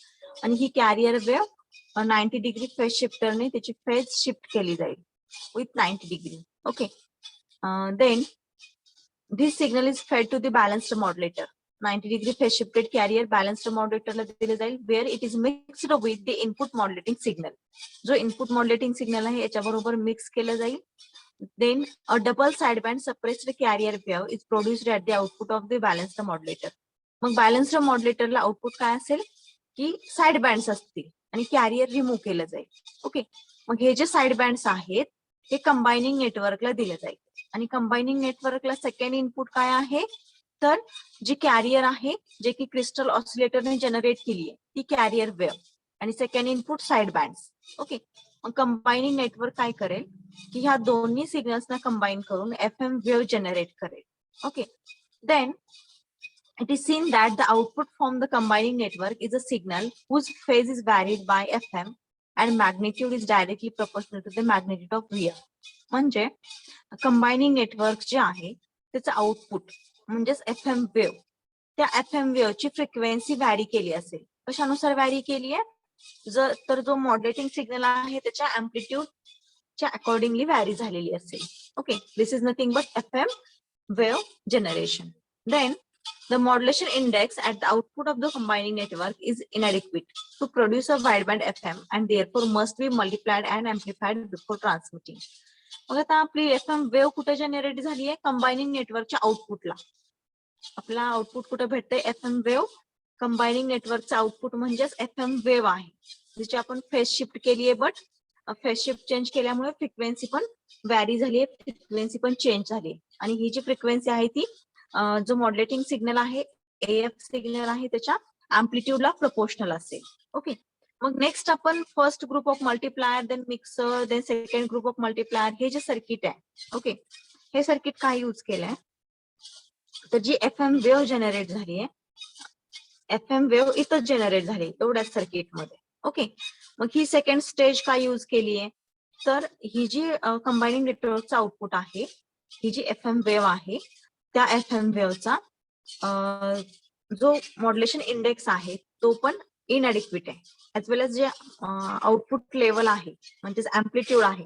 आणि ही कॅरियर वेव्ह 90 डिग्री फेज शिफ्टरने त्याची फेज शिफ्ट केली जाईल with 90 degree. Okay, then this signal is fed to the balanced modulator. 90 degree phase shifted carrier balanced modulator ला दिले जाईल where it is mixed with the input modulating signal. जो input modulating signal आहे याच्याबरोबर मिक्स केलं जाईल. Then a double sideband suppressed carrier wave is produced at the output of the balanced modulator. मग balanced modulator ला आउटपुट काय असेल की साइड बँड्स असतील आणि कॅरियर रिमूव्ह केलं जाईल. ओके, मग हे जे साइड बँड्स आहेत हे कंबायनिंग नेटवर्कला दिले जाईल आणि कंबायनिंग नेटवर्कला सेकंड इनपुट काय आहे तर जी कॅरियर आहे जे की क्रिस्टल ऑसिलेटरने जनरेट केली आहे ती कॅरियर वेव्ह आणि second input side bands. Okay, मग कंबायनिंग नेटवर्क काय करेल की ह्या दोन्ही सिग्नल्सना कंबाईन करून FM वेव्ह जनरेट करेल. Okay, then it is seen that the output from the combining network is a signal whose phase is varied by FM and magnitude is directly proportional to the magnitude of VR. म्हणजे कंबायनिंग नेटवर्क जे आहे त्याचं आउटपुट म्हणजेच FM वेव्ह त्या FM वेव्ह ची फ्रिक्वेन्सी व्हॅरी केली असेल. कशानुसार व्हॅरी केली आहे जर तर जो मॉड्युलेटिंग सिग्नल आहे त्याच्या अँप्लिट्यूडच्या अकॉर्डिंगली व्हॅरी झालेली असेल. Okay, this is nothing but FM wave generation. Then the modulation index at the output of the combining network is inadequate to produce a wideband FM and therefore must be multiplied and amplified before transmitting. मग आता आपली FM वेव्ह कुठे जनरेट झाली आहे कंबायनिंग नेटवर्कच्या आउटपुटला. आपला आउटपुट कुठे भेटतंय FM वेव्ह कंबायनिंग नेटवर्कचा आउटपुट म्हणजेच FM वेव्ह आहे जिची आपण फेज शिफ्ट केली आहे बट फेज शिफ्ट चेंज केल्यामुळे फ्रिक्वेन्सी पण व्हॅरी झाली आहे फ्रिक्वेन्सी पण चेंज झाली आहे आणि ही जी फ्रिक्वेन्सी आहे ती जो मॉड्युलेटिंग सिग्नल आहे AF सिग्नल आहे त्याच्या अँप्लिट्यूडला प्रपोर्शनल असेल. ओके, मग नेक्स्ट आपण first group of multiplier then mixer then second group of multiplier हे जे सर्किट आहे ओके हे सर्किट काय यूज केलंय तर जी FM वेव्ह जनरेट झाली आहे FM वेव्ह इथंच जनरेट झाली एवढ्याच सर्किटमध्ये. ओके, मग ही सेकंड स्टेज काय यूज केली आहे तर ही जी कंबायनिंग नेटवर्कचा आउटपुट आहे ही जी FM वेव्ह आहे त्या FM वेव्हचा जो मॉड्युलेशन इंडेक्स आहे तो पण इनएडिक्वेट आहे ऍज वेल एज जे आउटपुट लेवल आहे म्हणजेच अँप्लिट्यूड आहे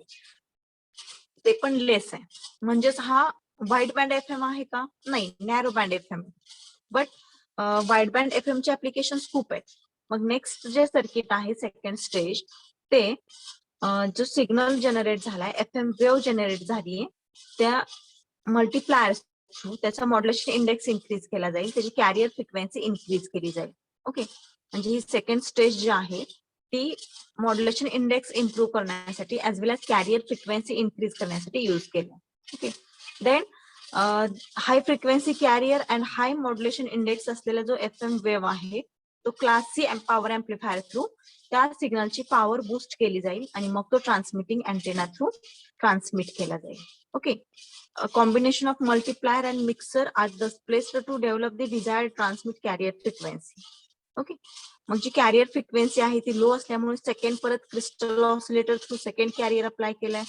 ते पण लेस आहे. म्हणजेच हा वाईड बँड FM आहे का नाही narrow band FM but wide band FM चे ऍप्लिकेशन खूप आहेत. मग नेक्स्ट जे सर्किट आहे सेकंड स्टेज ते जो सिग्नल जनरेट झालाय FM वेव्ह जनरेट झालीये त्या मल्टिप्लायर थ्रू त्याचा मॉड्युलेशन इंडेक्स इन्क्रीज केला जाईल त्याची कॅरियर फ्रिक्वेन्सी इन्क्रीज केली जाईल. ओके, म्हणजे ही सेकंड स्टेज जी आहे ती मॉड्युलेशन इंडेक्स इम्प्रूव्ह करण्यासाठी as well as carrier frequency increase करण्यासाठी यूज केला. Okay, then high frequency carrier and high modulation index असलेला जो FM वेव्ह आहे तो class C power amplifier through त्या सिग्नलची पॉवर बूस्ट केली जाईल आणि मग तो ट्रान्समिटिंग अँटेना थ्रू ट्रान्समिट केला जाईल. Okay, a combination of multiplier and mixer are thus placed to develop the desired transmit carrier frequency. Okay, मग जी कॅरियर फ्रिक्वेन्सी आहे ती लो असल्यामुळे सेकंड परत crystal oscillator through second carrier apply केलाय.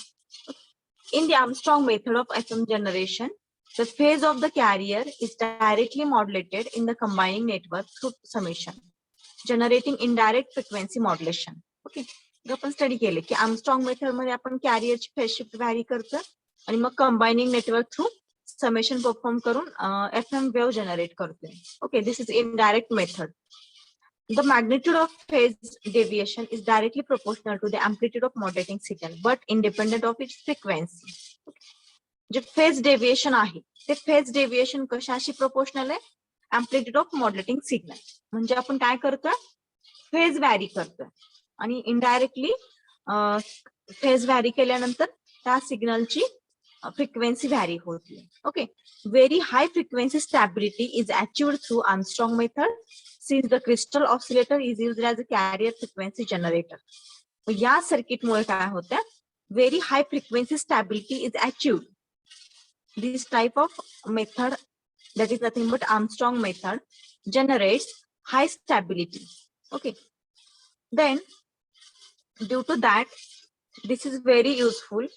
In the Armstrong method of FM generation, the phase of the carrier is directly modulated in the combining network through summation, generating indirect frequency modulation. Okay, आपण स्टडी केले की आर्मस्ट्रॉंग मेथड मध्ये आपण कॅरियरची फेज शिफ्ट व्हॅरी करतो आणि मग combining network through summation perform करून FM वेव्ह जनरेट करतोय. Okay, this is indirect method. The magnitude of phase deviation is directly proportional to the amplitude of modulating signal, but independent of its frequency. जे फेज डेव्हिएशन आहे ते फेज डेव्हिएशन कशाशी प्रोपोर्शनल आहे अँप्लिट्यूड ऑफ मॉड्युलेटिंग सिग्नल. म्हणजे आपण काय करतोय फेज व्हॅरी करतोय आणि इनडायरेक्टली फेज व्हॅरी केल्यानंतर त्या सिग्नलची फ्रिक्वेन्सी व्हॅरी होती. Okay, very high frequency stability is achieved through Armstrong method since the crystal oscillator is used as a carrier frequency generator. या सर्किटमुळे काय होतं very high frequency stability is achieved. This type of method that is nothing but Armstrong method generates high stability. Okay, then due to that this is very useful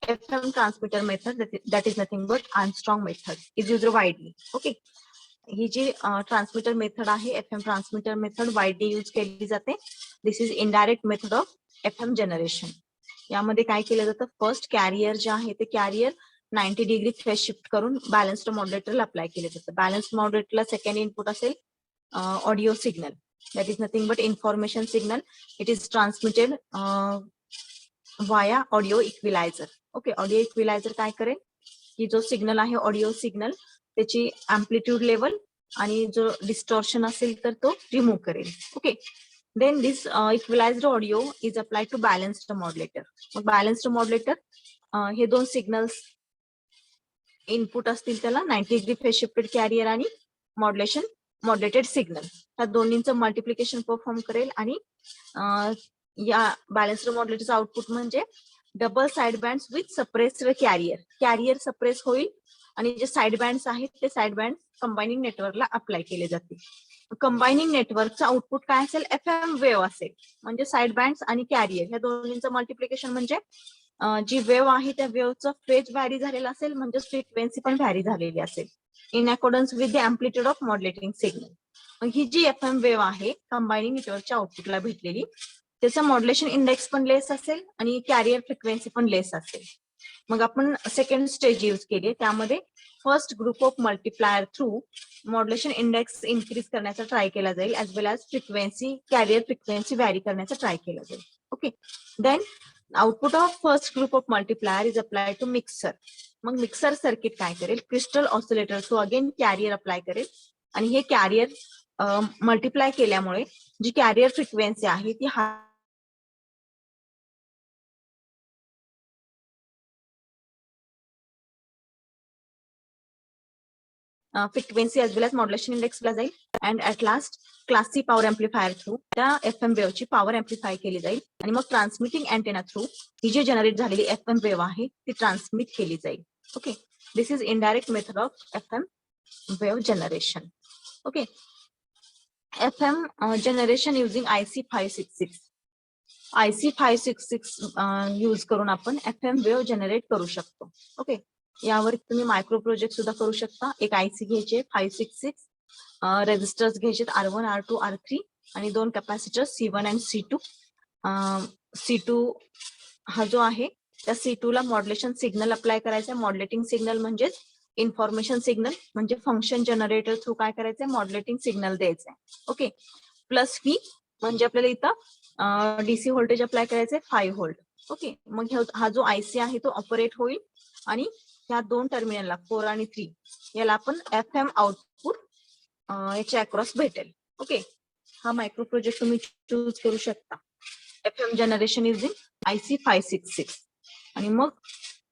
FM transmitter method, that is nothing but Armstrong method, is used widely. Okay. ही जी ट्रान्समिटर मेथड आहे, FM transmitter method widely use केली जाते. This is indirect method of FM generation. यामध्ये काय केलं जातं, फर्स्ट कॅरियर जे आहे ते कॅरियर 90 डिग्री फेज शिफ्ट करून बॅलन्स्ड मॉड्युलेटरला अप्लाय केले जातं. बॅलन्स्ड मॉड्युलेटरला सेकंड इनपुट असेल audio signal, that is nothing but information signal. It is transmitted via audio equalizer. Okay, audio equalizer काय करेल की जो सिग्नल आहे ऑडिओ सिग्नल त्याची अँप्लिट्यूड लेवल आणि जो डिस्टॉर्शन असेल तर तो रिमूव्ह करेल. Okay, then this equalized audio is applied to balanced modulator. मग बॅलन्स्ड मॉड्युलेटर हे दोन सिग्नल्स इनपुट असतील त्याला 90 डिग्री फेज शिफ्टेड कॅरियर आणि मॉड्युलेटेड सिग्नल, त्या दोन्हींचं मल्टिप्लिकेशन परफॉर्म करेल आणि या बॅलन्स्ड मॉड्युलेटरचं आउटपुट म्हणजे double side bands with suppressed carrier. Carrier suppress होईल आणि जे साइड बँड्स आहेत ते साइड बँड कंबायनिंग नेटवर्कला अप्लाय केले जातील. कंबायनिंग नेटवर्कचं आउटपुट काय असेल, FM वेव्ह असेल. म्हणजे साइड बँड्स आणि कॅरियर ह्या दोन्हींचं मल्टिप्लिकेशन म्हणजे जी वेव्ह आहे त्या वेव्हचं फेज व्हॅरी झालेला असेल, म्हणजे फ्रिक्वेन्सी पण व्हॅरी झालेली असेल in accordance with the amplitude of modulating signal. मग ही जी FM वेव्ह आहे कंबायनिंग नेटवर्कच्या आउटपुटला भेटलेली, त्याचं मॉड्युलेशन इंडेक्स पण लेस असेल आणि कॅरियर फ्रिक्वेन्सी पण लेस असेल. मग आपण सेकंड स्टेज यूज केली, त्यामध्ये first group of multiplier through modulation index increase करण्याचा ट्राय केला जाईल, as well as frequency carrier frequency vary करण्याचा ट्राय केला जाईल. Okay, then output of first group of multiplier is apply to mixer. मग मिक्सर सर्किट काय करेल, crystal oscillator through again carrier apply करेल आणि हे कॅरियर मल्टिप्लाय केल्यामुळे जी कॅरियर फ्रिक्वेन्सी आहे ती frequency as well as modulation इंडेक्सला जाईल. And at last class C power amplifier through त्या FM वेव्हची पॉवर एम्प्लिफाय केली जाईल आणि मग ट्रान्समिटिंग अँटेना थ्रू ही जी जनरेट झालेली FM वेव्ह आहे ती ट्रान्समिट केली जाईल. Okay, this is indirect method of FM wave generation. Okay, FM generation using IC 566. IC 566 use करून आपण FM वेव्ह जनरेट करू शकतो. ओके, यावर तुम्ही मायक्रो प्रोजेक्ट सुद्धा करू शकता. एक IC घ्यायचे 566, रेजिस्टर्स घ्यायचे R1, R2, R3 आणि दोन कॅपॅसिटर C1 आणि C2. C2 हा जो आहे त्या C2 ला मॉड्युलेशन सिग्नल अप्लाय करायचा. मॉड्युलेटिंग सिग्नल म्हणजेच इन्फॉर्मेशन सिग्नल, म्हणजे फंक्शन जनरेटर थ्रू काय करायचंय, मॉड्युलेटिंग सिग्नल द्यायचंय. ओके, प्लस V म्हणजे आपल्याला इथं DC व्होल्टेज अप्लाय करायचंय 5 व्होल्ट. ओके, मग हा जो IC आहे तो ऑपरेट होईल आणि ह्या दोन टर्मिनलला 4 आणि 3 याला आपण FM आउटपुट याच्या अक्रॉस भेटेल. ओके, हा मायक्रो प्रोजेक्ट तुम्ही चूज करू शकता. FM जनरेशन युजिंग IC 566 आणि मग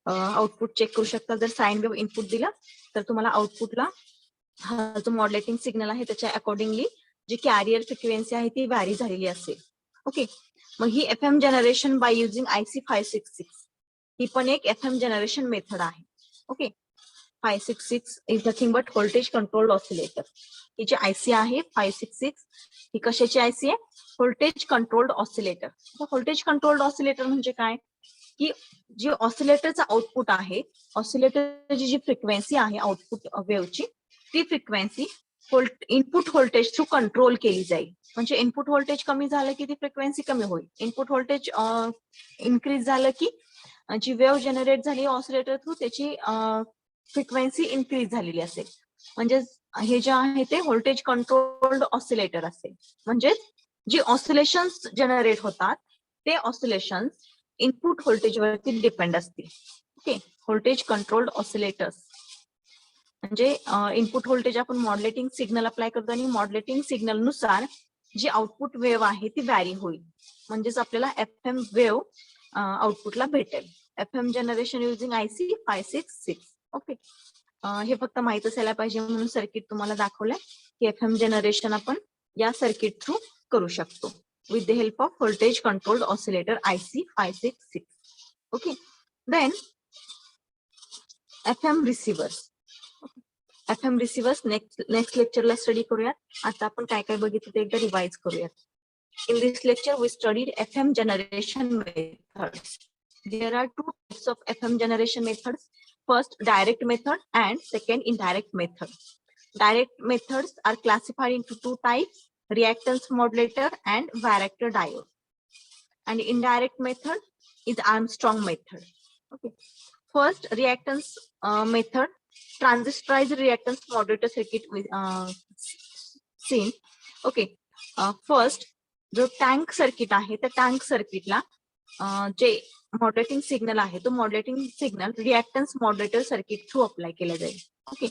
आउटपुट चेक करू शकता. जर साइन वेव्ह इनपुट दिला तर तुम्हाला आउटपुटला हा जो मॉड्युलेटिंग सिग्नल आहे त्याच्या अकॉर्डिंगली जी कॅरियर फ्रिक्वेन्सी आहे ती व्हॅरी झालेली असेल. ओके, मग ही FM generation by using IC 566 ही पण एक FM जनरेशन मेथड आहे. Okay, 566 is nothing but voltage controlled oscillator. ही जी IC आहे 566 ही कशाची IC आहे, voltage controlled oscillator. Voltage controlled oscillator म्हणजे काय की जी ऑसिलेटरचा आउटपुट आहे, ऑसिलेटरची जी फ्रिक्वेन्सी आहे आउटपुट वेव्हची, ती frequency input voltage through control केली जाईल. म्हणजे इनपुट व्होल्टेज कमी झालं की ती फ्रिक्वेन्सी कमी होईल, इनपुट व्होल्टेज इन्क्रीज झालं की जी वेव्ह जनरेट झाली ऑसिलेटर थ्रू त्याची फ्रिक्वेन्सी इन्क्रीज झालेली असेल. म्हणजे हे जे आहे ते व्होल्टेज कंट्रोल्ड ऑसिलेटर असेल. म्हणजे जी ऑसिलेशन्स जनरेट होतात ते ऑसिलेशन्स इनपुट व्होल्टेज वरती डिपेंड असतील. ओके, व्होल्टेज कंट्रोल्ड ऑसिलेटर्स म्हणजे इनपुट व्होल्टेज आपण मॉड्युलेटिंग सिग्नल अप्लाय करतो आणि मॉड्युलेटिंग सिग्नल नुसार जी आउटपुट वेव्ह आहे ती व्हॅरी होईल. म्हणजेच आपल्याला FM वेव्ह आउटपुटला भेटेल. FM generation using IC 566. Okay, हे फक्त माहित असायला पाहिजे म्हणून सर्किट तुम्हाला दाखवलंय की FM जनरेशन आपण या सर्किट थ्रू करू शकतो with the help of voltage controlled oscillator IC 566. Okay, then FM receivers. FM receivers next lecture ला स्टडी करूयात. आता आपण काय काय बघितलं ते एकदा रिवाइज करूयात. In this lecture we studied FM generation methods. there are two types of FM generation methods. First, direct method, and second, indirect method. Direct methods are classified into two types: reactance modulator and varactor diode. And indirect method is Armstrong method. Okay. First, reactance method, transistorized reactance modulator circuit with seen. Okay. First, जो टँक सर्किट आहे त्या टँक सर्किटला जे मॉड्युलेटिंग सिग्नल आहे तो modulating signal reactance modulator circuit through apply केला जाईल. ओके.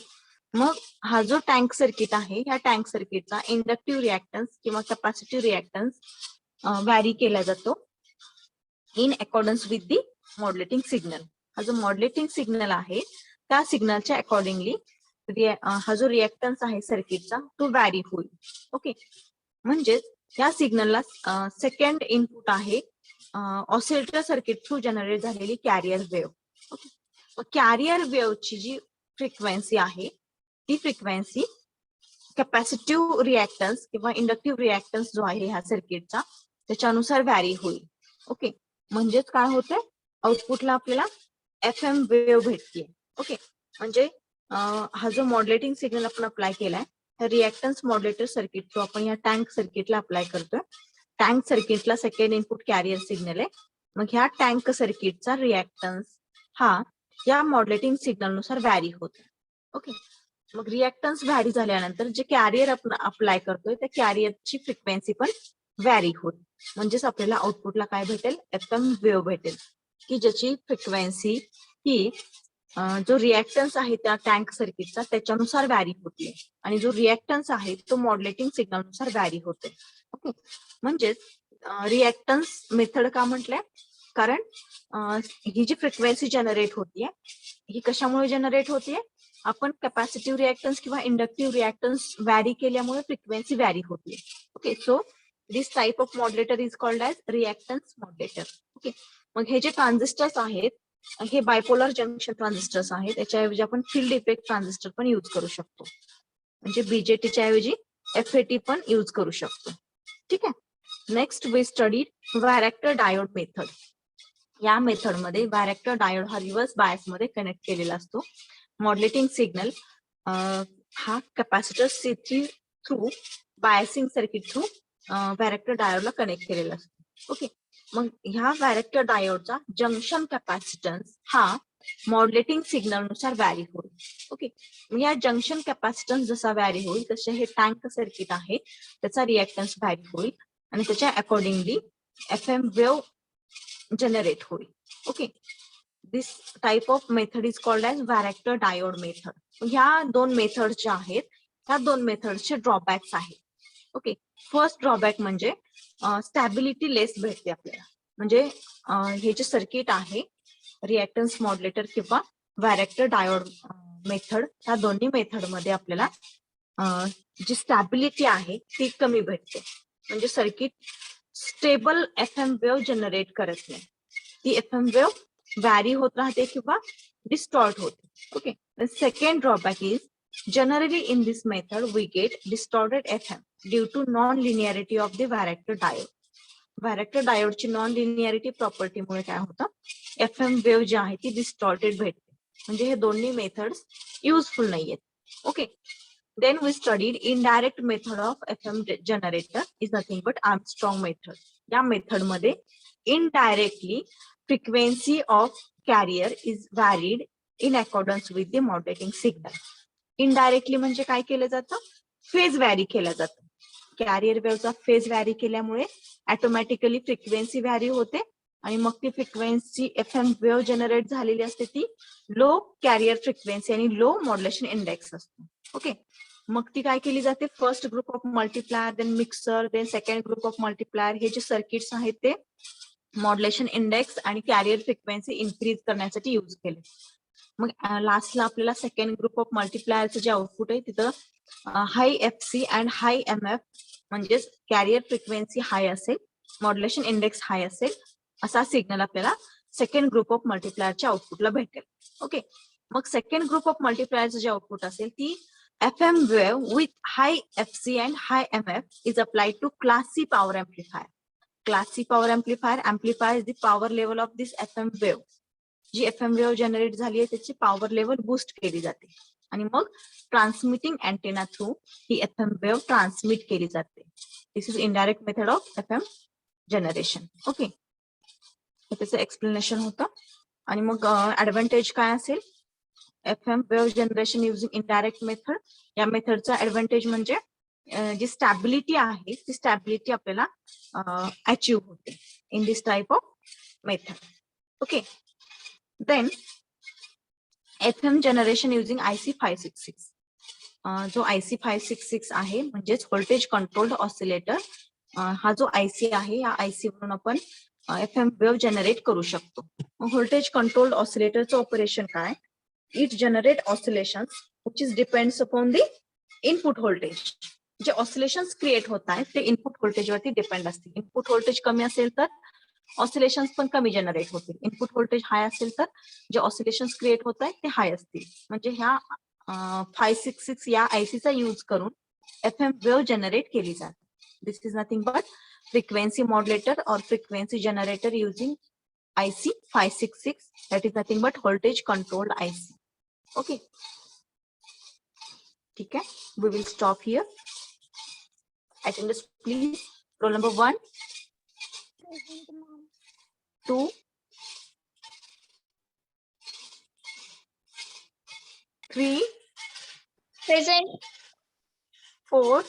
मग हा जो टँक सर्किट आहे ह्या टँक सर्किटचा इंडक्टिव्ह रिएक्टन्स किंवा कॅपॅसिटिव्ह रिएक्टन्स व्हॅरी केला जातो in accordance with the modulating signal. हा जो मॉड्युलेटिंग सिग्नल आहे त्या सिग्नलच्या अकॉर्डिंगली हा जो रिएक्टन्स आहे सर्किटचा तो व्हॅरी होईल. ओके. म्हणजेच या सिग्नलला सेकंड इनपुट आहे ऑसिलेटर सर्किट थ्रू जनरेट झालेली कॅरियर वेव्ह. ओके. कॅरियर वेव्हची जी फ्रिक्वेन्सी आहे ती फ्रिक्वेन्सी कॅपॅसिटिव्ह रिएक्टन्स किंवा इंडक्टिव्ह रिएक्टन्स जो आहे ह्या सर्किटचा त्याच्यानुसार व्हॅरी होईल. ओके. म्हणजेच काय होतंय आउटपुटला आपल्याला FM वेव्ह भेटते. ओके. म्हणजे हा जो मॉड्युलेटिंग सिग्नल आपण अप्लाय केलाय रिएक्टन्स मॉड्युलेटर सर्किट थ्रू आपण या टँक सर्किटला अप्लाय करतोय. टँक सर्किटला सेकंड इनपुट कॅरियर सिग्नल आहे. मग ह्या टँक सर्किटचा रिएक्टन्स हा या मॉड्युलेटिंग सिग्नल नुसार व्हॅरी होतो. ओके. मग रिएक्टन्स व्हॅरी झाल्यानंतर जे कॅरियर आपण अप्लाय करतोय त्या कॅरियरची फ्रिक्वेन्सी पण व्हॅरी होत. म्हणजेच आपल्याला आउटपुटला काय भेटेल FM वेव्ह भेटेल की ज्याची फ्रिक्वेन्सी ही जो रिएक्टन्स आहे त्या टँक सर्किटचा त्याच्यानुसार व्हॅरी होते आणि जो रिएक्टन्स आहे तो मॉड्युलेटिंग सिग्नल नुसार व्हॅरी होते. ओके. म्हणजेच रिएक्टन्स मेथड का म्हटलंय कारण ही जी फ्रिक्वेन्सी जनरेट होतीये ही कशामुळे जनरेट होतीये आपण कॅपॅसिटिव्ह रिएक्टन्स किंवा इंडक्टिव्ह रिएक्टन्स व्हॅरी केल्यामुळे फ्रिक्वेन्सी व्हॅरी होतीये. Okay. So this type of modulator is called as reactance modulator. Okay. मग हे जे ट्रान्झिस्टर्स आहेत हे बायपोलर जंक्शन ट्रान्झिस्टर्स आहेत. त्याच्याऐवजी आपण फील्ड इफेक्ट ट्रान्झिस्टर पण युज करू शकतो. म्हणजे बीजेटीच्या ऐवजी FET पण युज करू शकतो. ठीक आहे. Next we studied varactor diode method. या मेथड मध्ये व्हॅरेक्टर डायोड हा रिव्हर्स बायस मध्ये कनेक्ट केलेला असतो. मॉड्युलेटिंग सिग्नल हा capacitor C3 through biasing circuit through varactor डायोडला कनेक्ट केलेला असतो. ओके. मग ह्या व्हॅरेक्टर डायोडचा जंक्शन कॅपॅसिटन्स हा मॉड्युलेटिंग सिग्नल नुसार व्हॅरी होईल. ओके. या जंक्शन कॅपॅसिटन्स जसा व्हॅरी होईल तसे हे टँक सर्किट आहे त्याचा रिएक्टन्स व्हॅरी होईल आणि त्याच्या अकॉर्डिंगली FM वेव्ह जनरेट होईल. Okay. This type of method is called as varactor diode method. ह्या दोन मेथड ज्या आहेत ह्या दोन मेथडचे ड्रॉबॅक्स आहेत. ओके. फर्स्ट ड्रॉबॅक म्हणजे स्टॅबिलिटी लेस भेटते आपल्याला. म्हणजे हे जे सर्किट आहे रिएक्टन्स मॉड्युलेटर किंवा व्हॅरेक्टर डायोड मेथड ह्या दोन्ही मेथड मध्ये आपल्याला जी स्टॅबिलिटी आहे ती कमी भेटते. म्हणजे circuit stable FM wave generate करत नाही. ती FM वेव्ह व्हॅरी होत राहते किंवा डिस्टॉर्ट होते. Okay. Second drawback is generally in this method we get distorted FM due to non-linearity of the varactor diode. Varactor diode ची non-linearity property मुळे काय होतं FM वेव्ह जी आहे ती डिस्टॉर्टेड भेटते. म्हणजे हे दोन्ही मेथड्स युजफुल नाहीयेत. Okay. Then we studied indirect method of FM generator is nothing but Armstrong method. या मेथड मध्ये indirectly frequency of carrier is varied in accordance with the modulating signal. Indirectly म्हणजे काय केलं जातं फेज व्हॅरी केला जातं. कॅरियर वेव्हचा फेज व्हॅरी केल्यामुळे ऑटोमॅटिकली फ्रिक्वेन्सी व्हॅरी होते आणि मग ती फ्रिक्वेन्सी FM वेव्ह जनरेट झालेली असते ती लो कॅरियर फ्रिक्वेन्सी आणि लो मॉड्युलेशन इंडेक्स असतो. ओके. मग ती काय केली जाते first group of multiplier then mixer then second group of multiplier हे जे सर्किट्स आहेत ते मॉड्युलेशन इंडेक्स आणि कॅरियर फ्रिक्वेन्सी इन्क्रीज करण्यासाठी युज केले. मग लास्टला आपल्याला सेकंड ग्रुप ऑफ मल्टिप्लायरचं जे आउटपुट आहे तिथं हाय FC अँड हाय MF म्हणजेच कॅरियर फ्रिक्वेन्सी हाय असेल मॉड्युलेशन इंडेक्स हाय असेल असा सिग्नल आपल्याला सेकंड ग्रुप ऑफ मल्टिप्लायरच्या आउटपुटला भेटेल. ओके. मग सेकंड ग्रुप ऑफ मल्टिप्लायरचं जे आउटपुट असेल ती FM wave with high FC and high MF is applied to class C power amplifier. classic power amplifier. Amplifies the power level of this FM wave. जी FM वेव्ह जनरेट झाली आहे त्याची पॉवर लेवल बूस्ट केली जाते आणि मग ट्रान्समिटिंग अँटेना थ्रू ही FM वेव्ह ट्रान्समिट केली जाते. This is indirect method of FM generation. Okay, त्याचं एक्सप्लेनेशन होतं. आणि मग ऍडव्हान्टेज काय असेल FM wave generation using indirect method. या मेथडचा ऍडव्हान्टेज म्हणजे जी स्टॅबिलिटी आहे ती स्टॅबिलिटी आपल्याला अचीव्ह होते in this type of method. Okay, then FM generation using IC 566. जो IC 566 आहे म्हणजेच व्होल्टेज कंट्रोल्ड ऑसिलेटर. हा जो IC आहे या IC वरून आपण FM वेव्ह जनरेट करू शकतो. व्होल्टेज कंट्रोल्ड ऑसिलेटरचं ऑपरेशन काय? It generate oscillations which is depends upon the input voltage. जे ऑसिलेशन्स क्रिएट होत आहेत ते इनपुट व्होल्टेज वरती डिपेंड असतील. इनपुट व्होल्टेज कमी असेल तर ऑसिलेशन्स पण कमी जनरेट होतील. इनपुट व्होल्टेज हाय असेल तर जे ऑसिलेशन्स क्रिएट होत आहेत ते हाय असतील. म्हणजे ह्या 566 या आयसीचा यूज करून FM वेव्ह जनरेट केली जाते. This is nothing but frequency modulator or frequency generator using IC 566. that is nothing but voltage controlled IC. Okay, ठीक है, we will stop here. Attendance please. Roll number 1, 2, 3, Present. 4.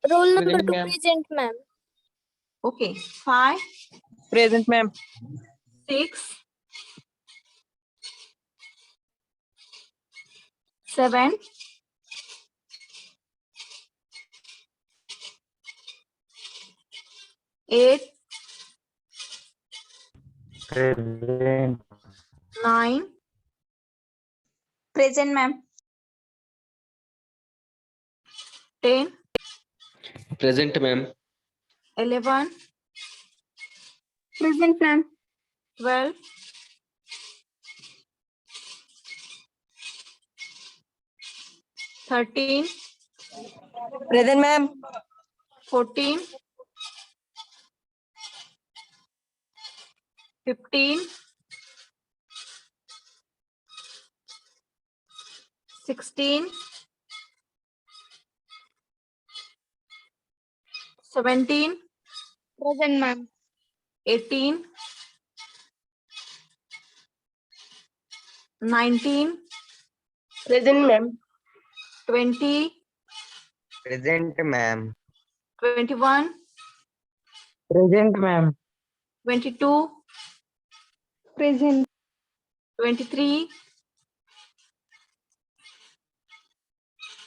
Roll number Present, 2, ma'am. present, ma'am. Okay, 5, Present, ma'am. 6, 7, 8, Present. 9, Present, ma'am. 10, Present, ma'am. 11, Present, ma'am. 12, 13, Present, ma'am. 14, 15, 16, 17, Present, ma'am. 18, 19, Present, ma'am. 20, Present, ma'am. 21, Present, ma'am. 22, Present. 23,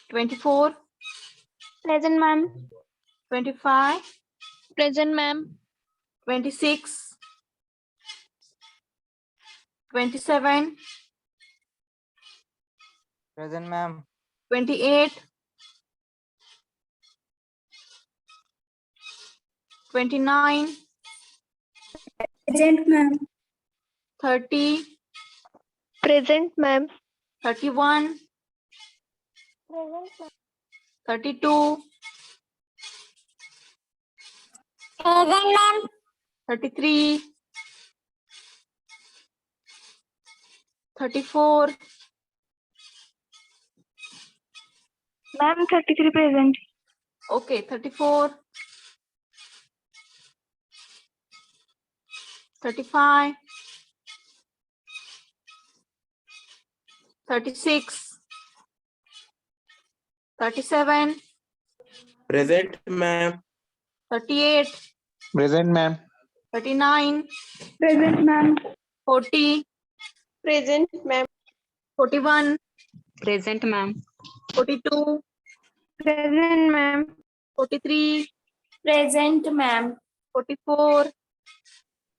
24, Present, ma'am. 25, Present, ma'am. 26, 27, Present, ma'am. 28, 29, Present, ma'am. 30, Present, ma'am. 31, Present, ma'am. 32, Present, ma'am. 33, 34, Ma'am, 33 present. okay, 34, 35, 36, 37, Present, ma'am. 38, Present, ma'am. 39, Present, ma'am. 40, Present, ma'am. 41, Present, ma'am. 42, Present, ma'am. 43, Present, ma'am. 44,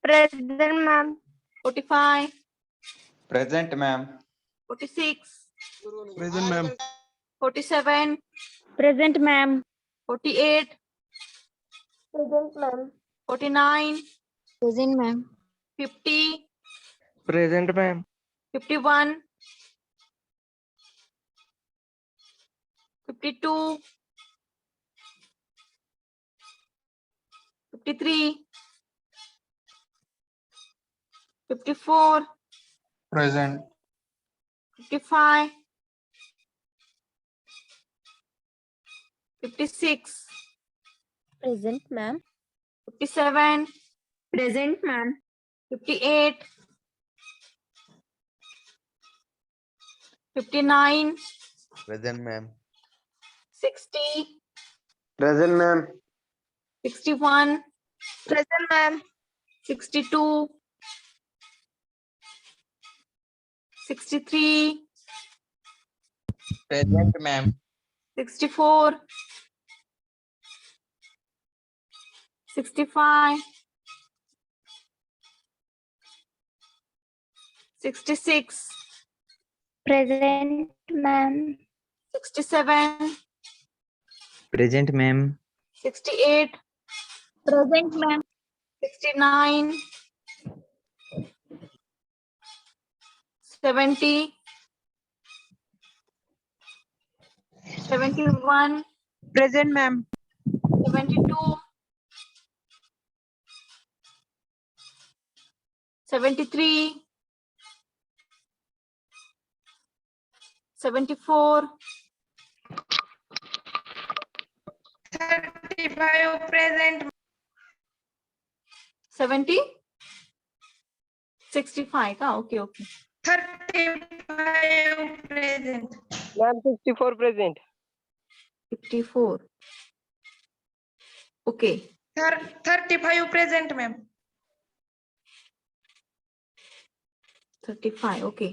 Present, ma'am. 45, Present, ma'am. 46, Present, ma'am. 47, Present, ma'am. 48, Present, ma'am. 49, Present, ma'am. 50, Present, ma'am. 51, 52, 53, 54, Present. 55, 56, Present, ma'am. 57, Present, ma'am. 58, 59, Present, ma'am. 60, Present, ma'am. 61, Present, ma'am. 62, 63, Present, ma'am. 64, 65, 66, Present, ma'am. 67, Present, ma'am. 68, Present, ma'am. 69, 70, 71, Present, ma'am. 72, 73, 74, 35 present. 70, 65 का okay okay 35 present. Ma'am, 64 present. 54 okay 35 present, ma'am. 35 okay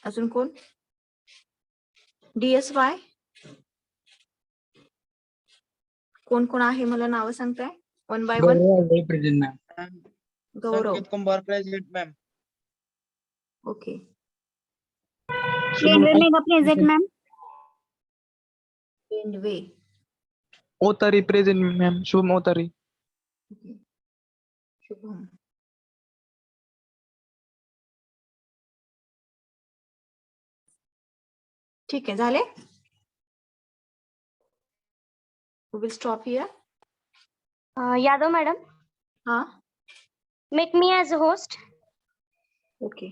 अजून कोण DSY कोण कोण आहे मला नाव सांगताय one by one Present, ma'am. Gaurav Sanket Kumar, present, ma'am. Okay present, ma'am. Way Otari, present, ma'am. Shubham Otari. Shubham ठीक आहे झाले we will stop here Yadav, madam. हा Make me as a host. Okay